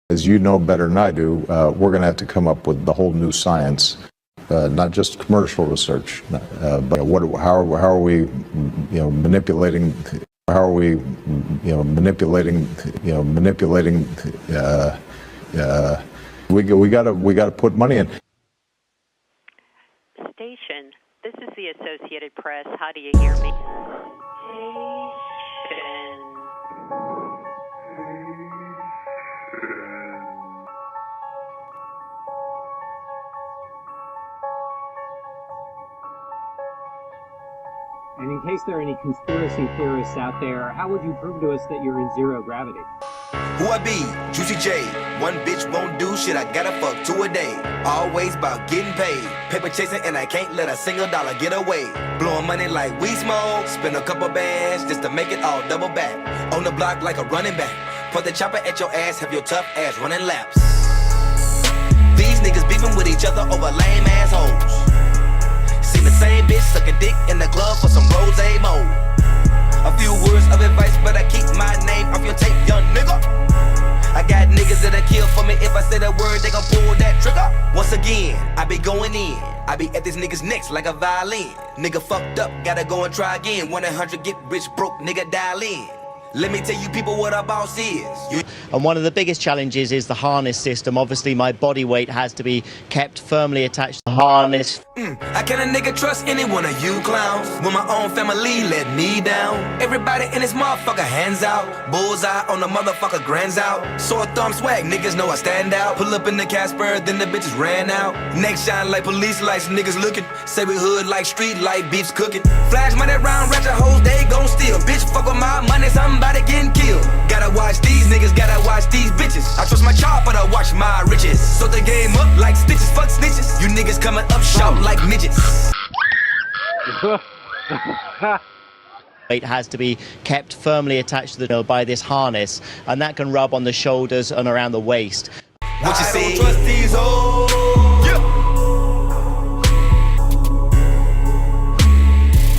[SPEAKER 28] As you know better than I do, we're going to have to come up with the whole new science, not just commercial research, but how are we, manipulating? How are we, manipulating? We got to put money in.
[SPEAKER 7] Station, this is the Associated Press. How do you hear me?
[SPEAKER 29] And in case there are any conspiracy theorists out there, how would you prove to us that you're in zero gravity?
[SPEAKER 25] Who I be? Juicy J. One bitch won't do shit, I gotta fuck 2 a day. Always about getting paid. Paper chasing and I can't let a single dollar get away. Blowing money like we smoke. Spend a couple bands just to make it all double back. On the block like a running back. Put the chopper at your ass, have your tough ass running laps. These niggas beefing with each other over lame assholes. Seen the same bitch sucking dick in the club for some rose mode. A few words of advice, but I keep my name off your tape, young nigga. I got niggas that'll kill for me. If I say that word, they gon' pull that trigger. Once again, I be going in. I be at this nigga's necks like a violin. Nigga fucked up, gotta go and try again. 1-800 get rich broke, nigga dial in. Let me tell you people what a boss is.
[SPEAKER 4] And one of the biggest challenges is the harness system. Obviously, my body weight has to be kept firmly attached to the harness.
[SPEAKER 25] How can a nigga trust any one of you clowns when my own family let me down? Everybody in this motherfucker hands out. Bullseye on the motherfucker grands out. Sore thumb swag, niggas know I stand out. Pull up in the Casper, then the bitches ran out. Neck shine like police lights, niggas looking. Say we hood like street light, beefs cooking. Flash money round, ratchet hoes, they gon' steal. Bitch, fuck with my money, somebody getting killed. Gotta watch these niggas, gotta watch these bitches. I trust my child, but I watch my riches. So the game up like stitches, fuck snitches. You niggas coming up short like midgets.
[SPEAKER 4] It has to be kept firmly attached to the by this harness, and that can rub on the shoulders and around the waist.
[SPEAKER 25] What you see? I don't trust these hoes. Yeah.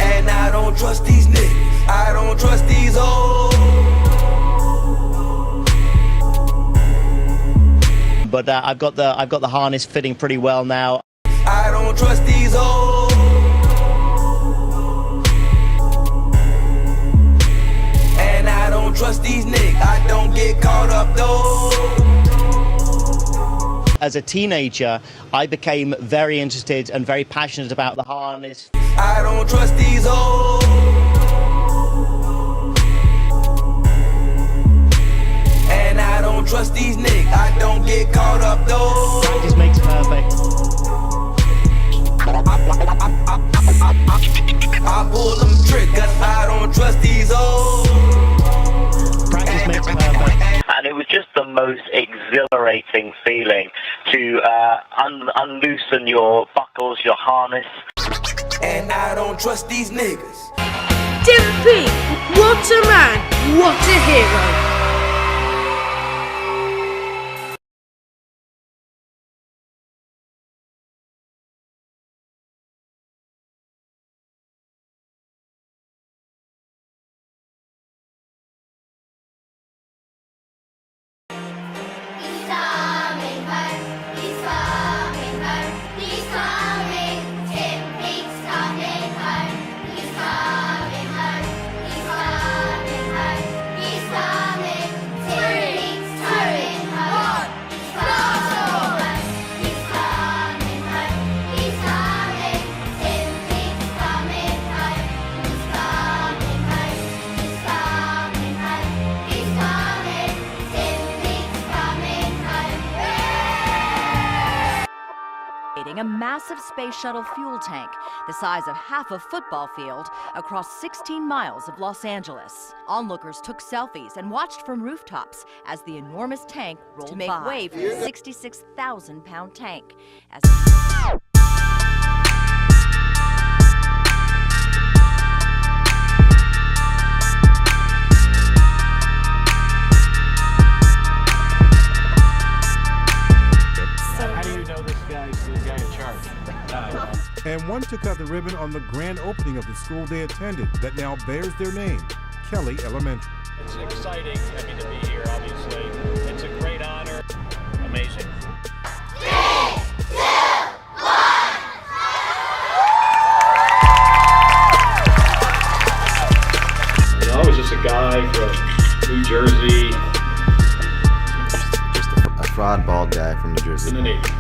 [SPEAKER 25] And I don't trust these niggas. I don't trust these hoes.
[SPEAKER 4] But I've got the harness fitting pretty well now.
[SPEAKER 25] I don't trust these hoes. And I don't trust these niggas. I don't get caught up though.
[SPEAKER 4] As a teenager, I became very interested and very passionate about the harness.
[SPEAKER 25] I don't trust these hoes. And I don't trust these niggas. I don't get caught up though.
[SPEAKER 4] Practice makes perfect.
[SPEAKER 25] I pull them triggers. I don't trust these hoes.
[SPEAKER 4] Practice makes perfect.
[SPEAKER 6] And it was just the most exhilarating feeling to unloosen your buckles, your harness.
[SPEAKER 25] And I don't trust these niggas.
[SPEAKER 9] Dippy, what a man, what a hero.
[SPEAKER 10] A massive space shuttle fuel tank the size of half a football field across 16 miles of Los Angeles. Onlookers took selfies and watched from rooftops as the enormous tank rolled to make way for the 66,000-pound tank.
[SPEAKER 12] And one to cut the ribbon on the grand opening of the school they attended that now bears their name, Kelly Elementary.
[SPEAKER 20] It's exciting, to be here, obviously. It's a great honor. Amazing.
[SPEAKER 9] 3, 2, 1.
[SPEAKER 20] I was just a guy from New Jersey.
[SPEAKER 13] Just a fraud bald guy from New Jersey.
[SPEAKER 20] In the Navy.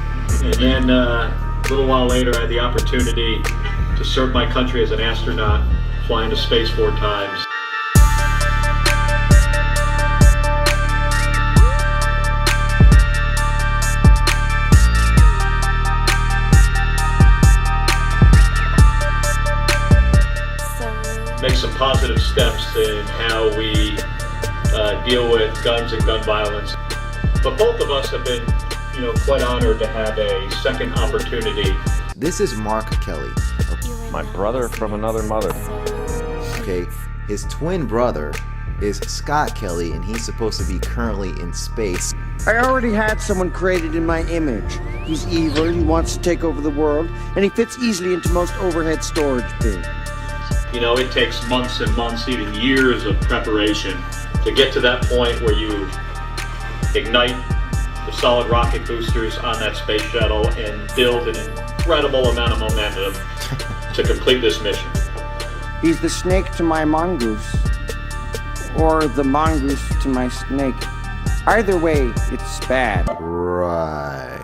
[SPEAKER 20] And then a little while later, I had the opportunity to serve my country as an astronaut, flying to space 4 times. Make some positive steps in how we deal with guns and gun violence. But both of us have been, quite honored to have a second opportunity.
[SPEAKER 13] This is Mark Kelly.
[SPEAKER 22] My brother from another mother.
[SPEAKER 13] Okay, his twin brother is Scott Kelly, and he's supposed to be currently in space.
[SPEAKER 23] I already had someone created in my image. He's evil, he wants to take over the world, and he fits easily into most overhead storage bins.
[SPEAKER 20] It takes months and months, even years of preparation to get to that point where you ignite the solid rocket boosters on that space shuttle and build an incredible amount of momentum to complete this mission.
[SPEAKER 23] He's the snake to my mongoose. or the mongoose to my snake. Either way, it's bad.
[SPEAKER 13] Right.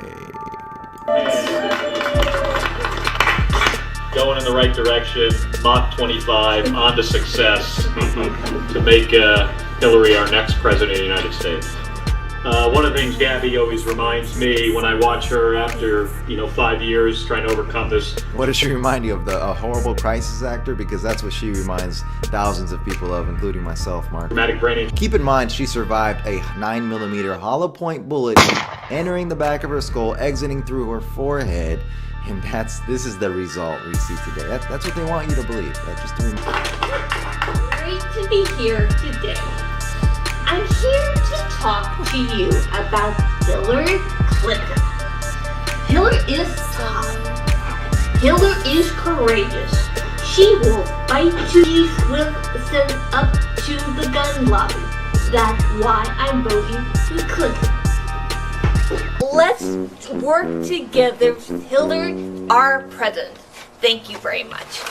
[SPEAKER 20] Going in the right direction, Mach 25, on to success to make Hillary our next president of the United States. One of the things Gabby always reminds me when I watch her after 5 years trying to overcome this.
[SPEAKER 13] What does she remind you of? A horrible crisis actor? Because that's what she reminds thousands of people of, including myself, Mark.
[SPEAKER 20] Dramatic brain.
[SPEAKER 13] Keep in mind, she survived a 9mm hollow point bullet entering the back of her skull, exiting through her forehead, and this is the result we see today. That's what they want you to believe. Just to
[SPEAKER 9] Great to be here today. I'm here to talk to you about Hillary Clinton. Hillary is tough. Hillary is courageous. She will fight to listen up to the gun lobby. That's why I'm voting for Clinton. Let's work together with Hillary, our president. Thank you very much.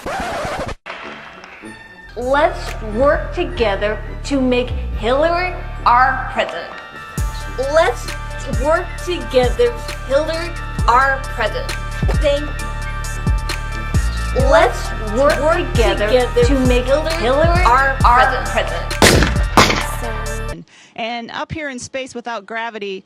[SPEAKER 9] Let's work together to make Hillary our president. Let's work together with Hillary our president. Let's work together to make Hillary our president.
[SPEAKER 14] And up here in space without gravity,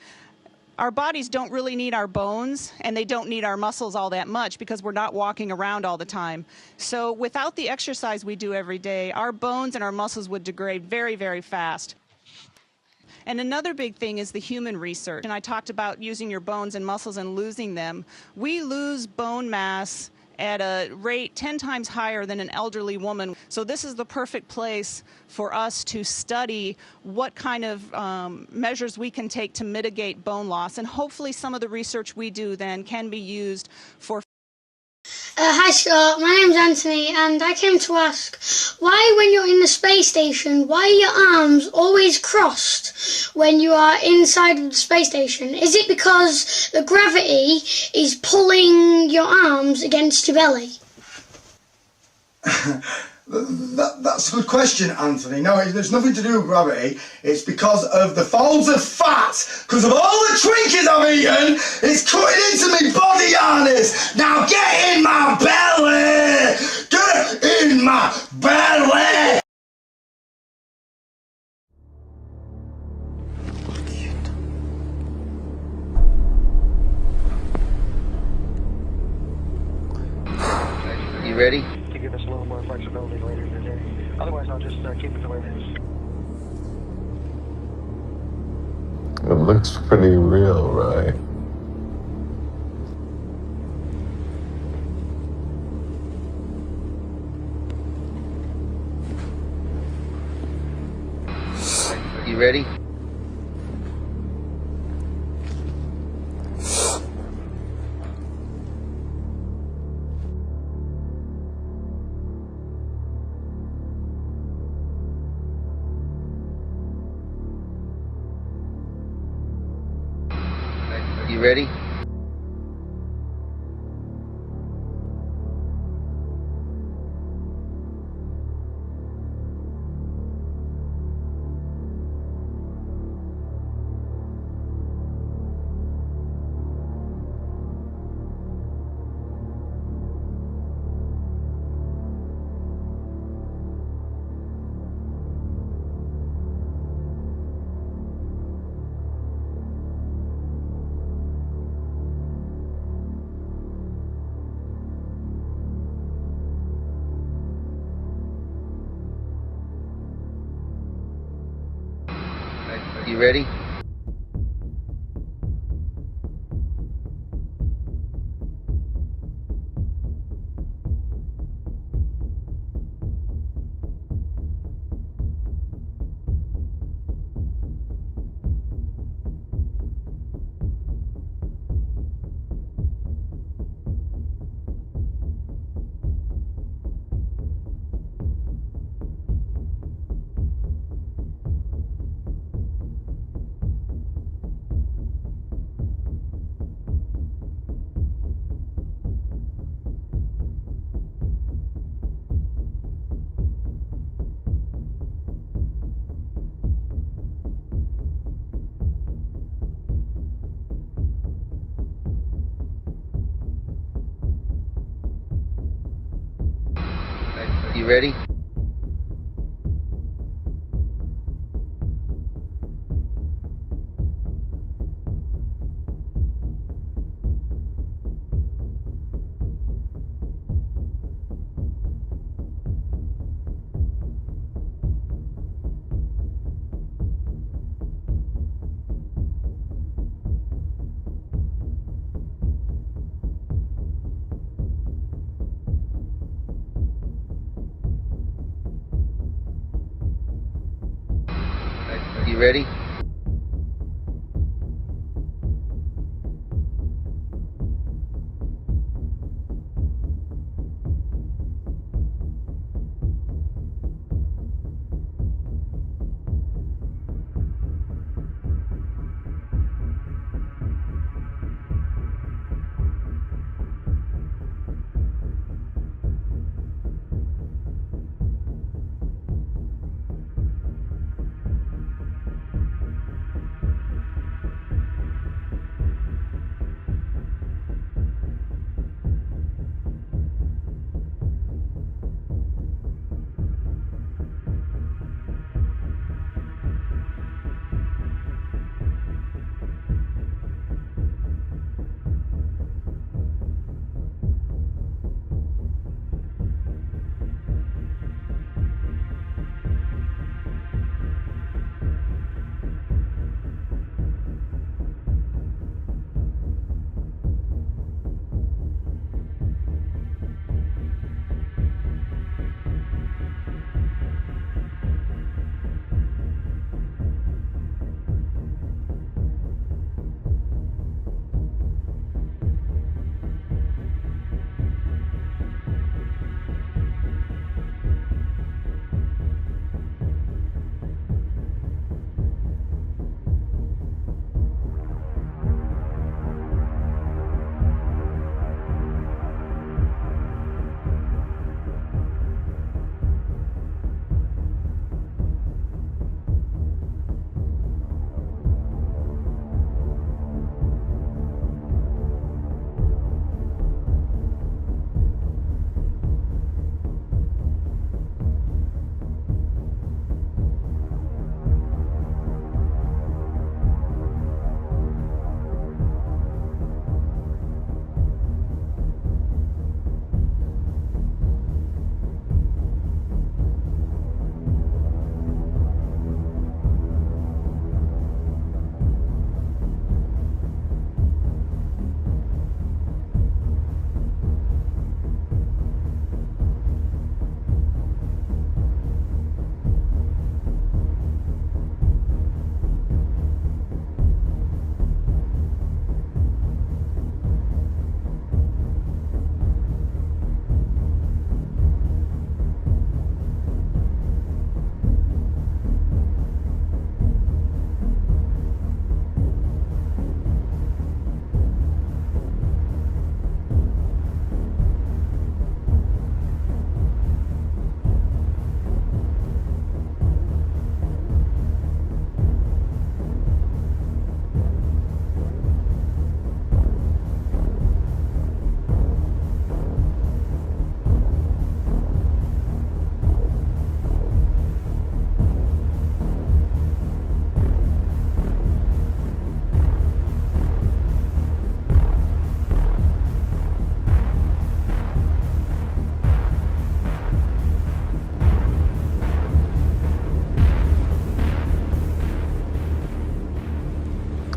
[SPEAKER 14] our bodies don't really need our bones, and they don't need our muscles all that much because we're not walking around all the time. So without the exercise we do every day, our bones and our muscles would degrade very, very fast. And another big thing is the human research. And I talked about using your bones and muscles and losing them. We lose bone mass at a rate 10 times higher than an elderly woman. So this is the perfect place for us to study what kind of measures we can take to mitigate bone loss. And hopefully some of the research we do then can be used for...
[SPEAKER 1] Hi Scott, my name's Anthony and I came to ask why when you're in the space station, why are your arms always crossed when you are inside of the space station? Is it because the gravity is pulling your arms against your belly?
[SPEAKER 8] That's a good question, Anthony. No, there's nothing to do with gravity. It's because of the folds of fat. Because of all the Twinkies I've eaten, it's cutting into my body harness. Now get in my belly! Get in my belly!
[SPEAKER 23] You ready?
[SPEAKER 11] To give us a little more flexibility later in the day. Otherwise, I'll just keep it the way it is.
[SPEAKER 28] It looks pretty real, right?
[SPEAKER 23] You ready? You ready? You ready?
[SPEAKER 2] You ready? You ready?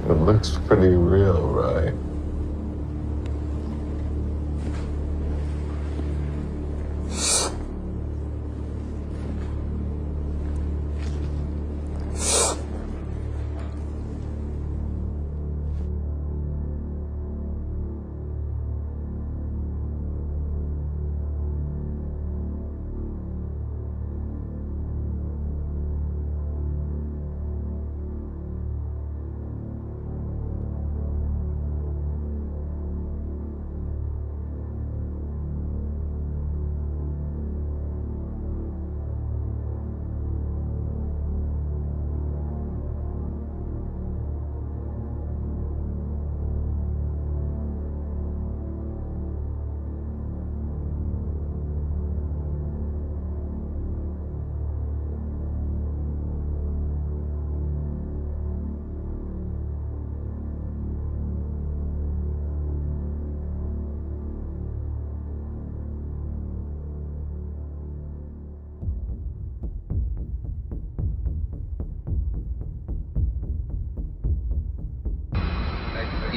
[SPEAKER 28] It looks pretty real, right?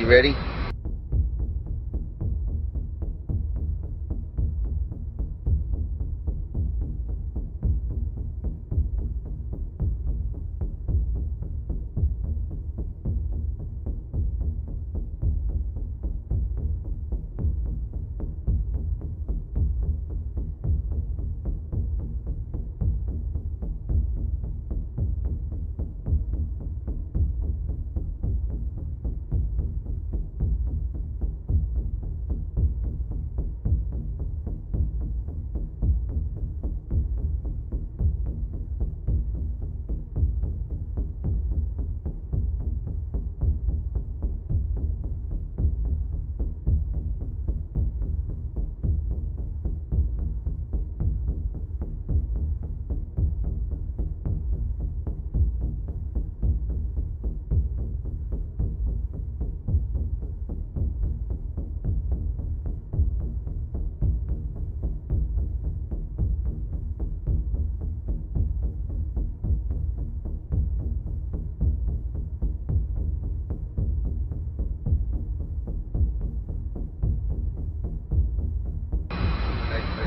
[SPEAKER 13] You ready?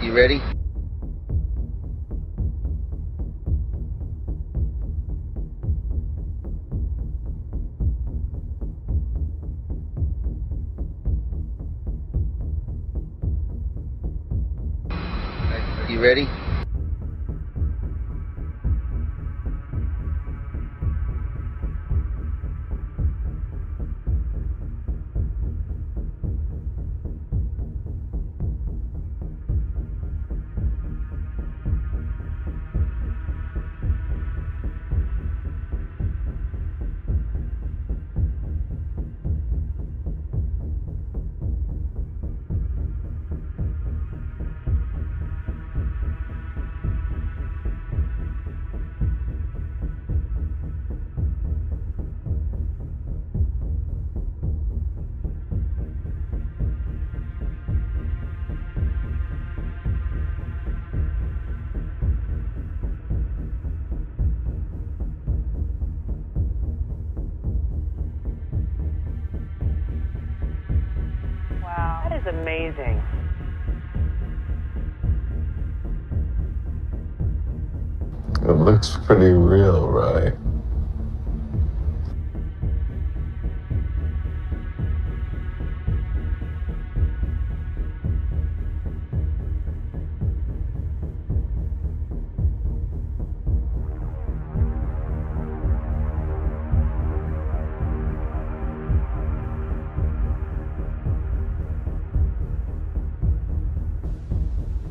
[SPEAKER 13] You ready? You ready?
[SPEAKER 7] Wow, that is amazing.
[SPEAKER 28] It looks pretty real, right?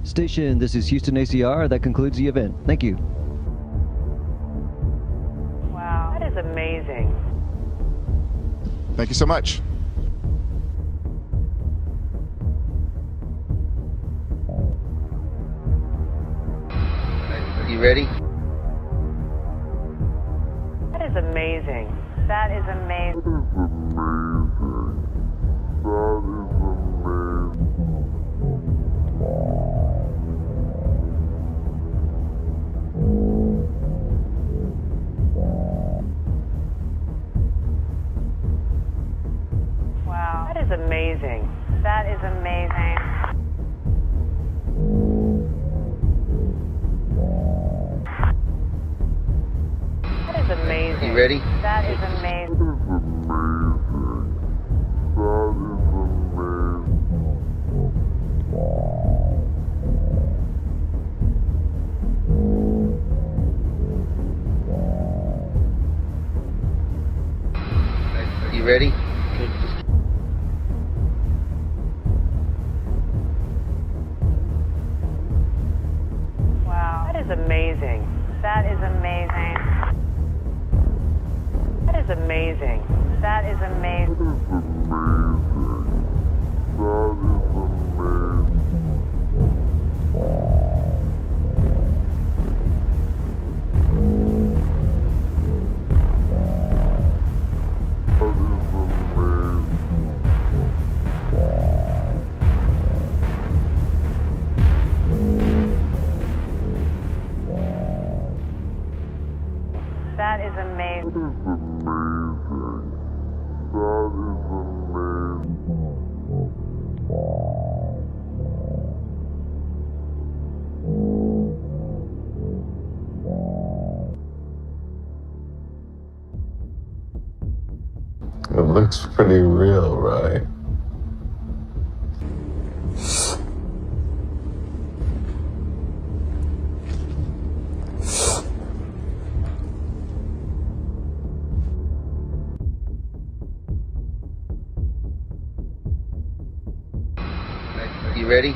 [SPEAKER 27] Station, this is Houston ACR. That concludes the event. Thank you.
[SPEAKER 7] Wow, that is amazing.
[SPEAKER 2] Thank you so much.
[SPEAKER 13] You ready?
[SPEAKER 7] That is amazing. That is amazing. Wow, that is amazing. That is amazing. That is amazing.
[SPEAKER 13] You ready?
[SPEAKER 7] That is amazing.
[SPEAKER 13] You ready?
[SPEAKER 7] Wow, that is amazing. That is amazing. That is amazing. That is amazing. That is amazing. That is amazing.
[SPEAKER 3] looks pretty real, right?
[SPEAKER 5] You ready?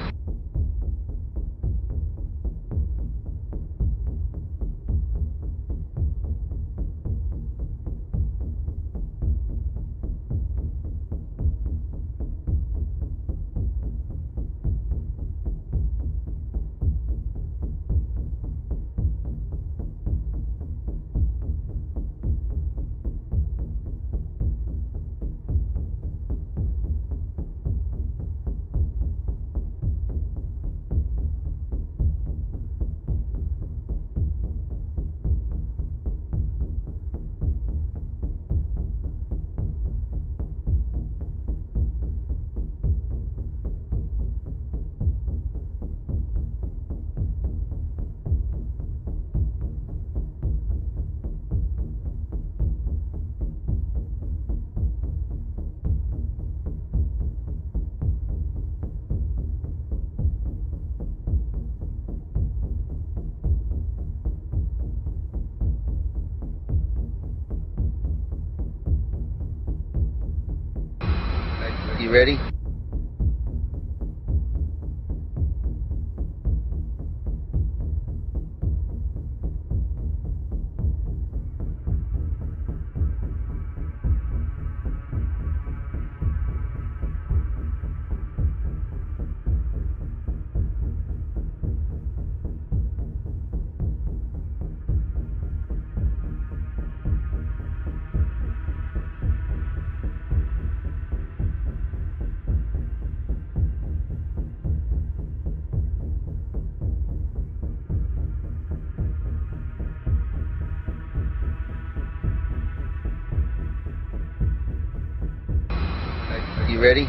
[SPEAKER 5] You ready? You ready?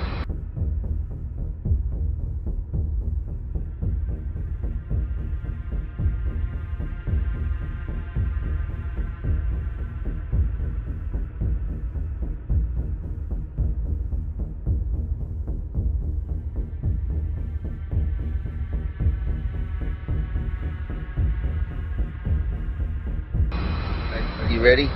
[SPEAKER 5] You ready?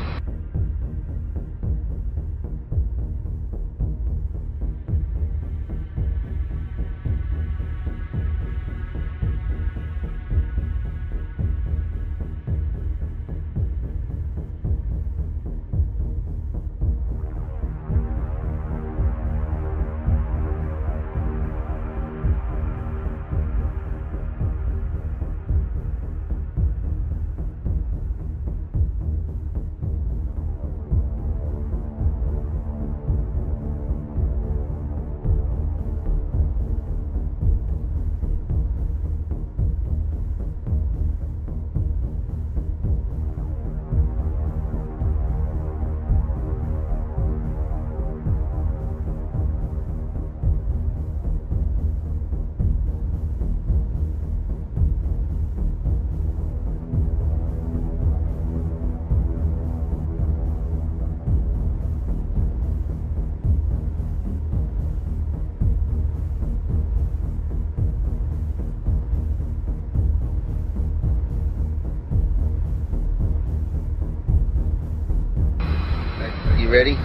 [SPEAKER 5] You ready?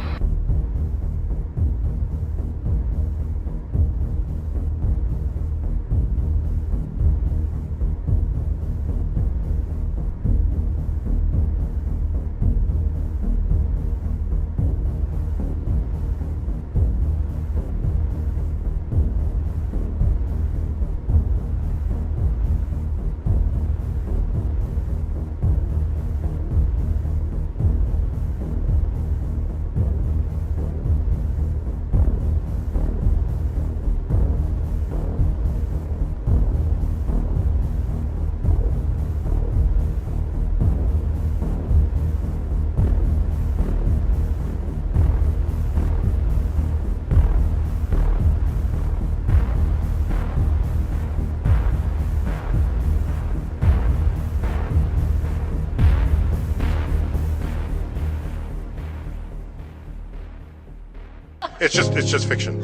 [SPEAKER 15] It's just fiction,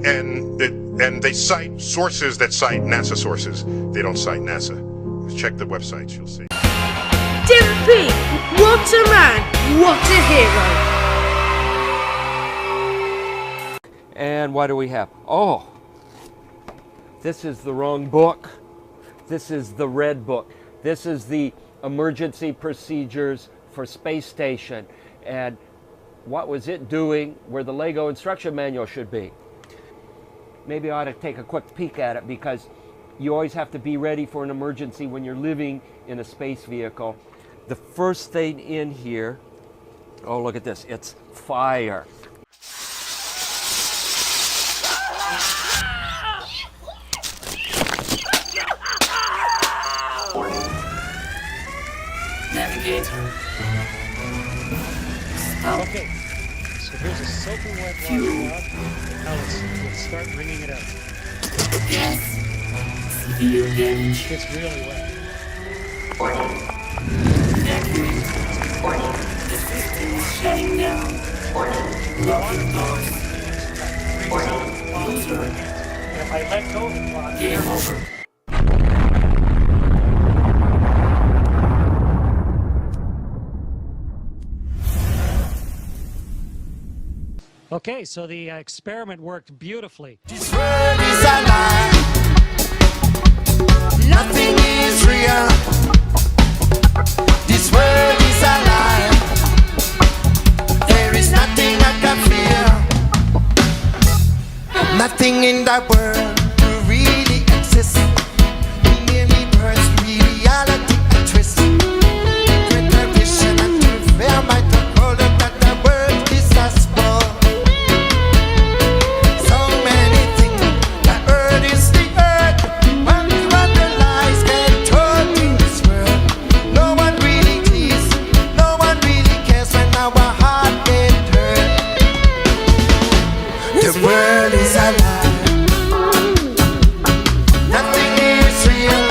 [SPEAKER 15] and they cite sources that cite NASA sources. They don't cite NASA. Check the websites, you'll see.
[SPEAKER 16] David B, what a man, what a hero.
[SPEAKER 17] And what do we have? Oh, this is the wrong book. This is the red book. This is the emergency procedures for space station. And what was it doing where the Lego instruction manual should be? Maybe I ought to take a quick peek at it, because you always have to be ready for an emergency when you're living in a space vehicle. The first thing in here, oh, look at this, it's fire.
[SPEAKER 18] Navigator.
[SPEAKER 11] Okay, so here's a soaking wet water rod. Now let's start wringing it out.
[SPEAKER 18] Yes. Severe damage.
[SPEAKER 11] It's really wet.
[SPEAKER 18] Evacuate. The system is shutting down. Lock your doors. Loser.
[SPEAKER 11] If I let go of the clock,
[SPEAKER 18] game over.
[SPEAKER 11] Okay, so the experiment worked beautifully.
[SPEAKER 25] This world is a lie. Nothing is real. This world is a lie. There is nothing I can feel. Nothing in that world really exists. We merely burns reality and twist. With a vision and to fear my hold up that the world is a sport. The world is a lie. Nothing is real.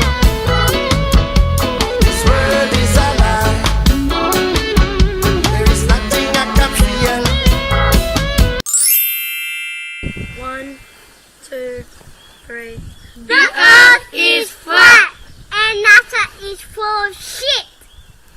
[SPEAKER 25] This world is a lie. There is nothing I can feel.
[SPEAKER 16] 1, 2, 3. The earth is flat and NASA is full of shit.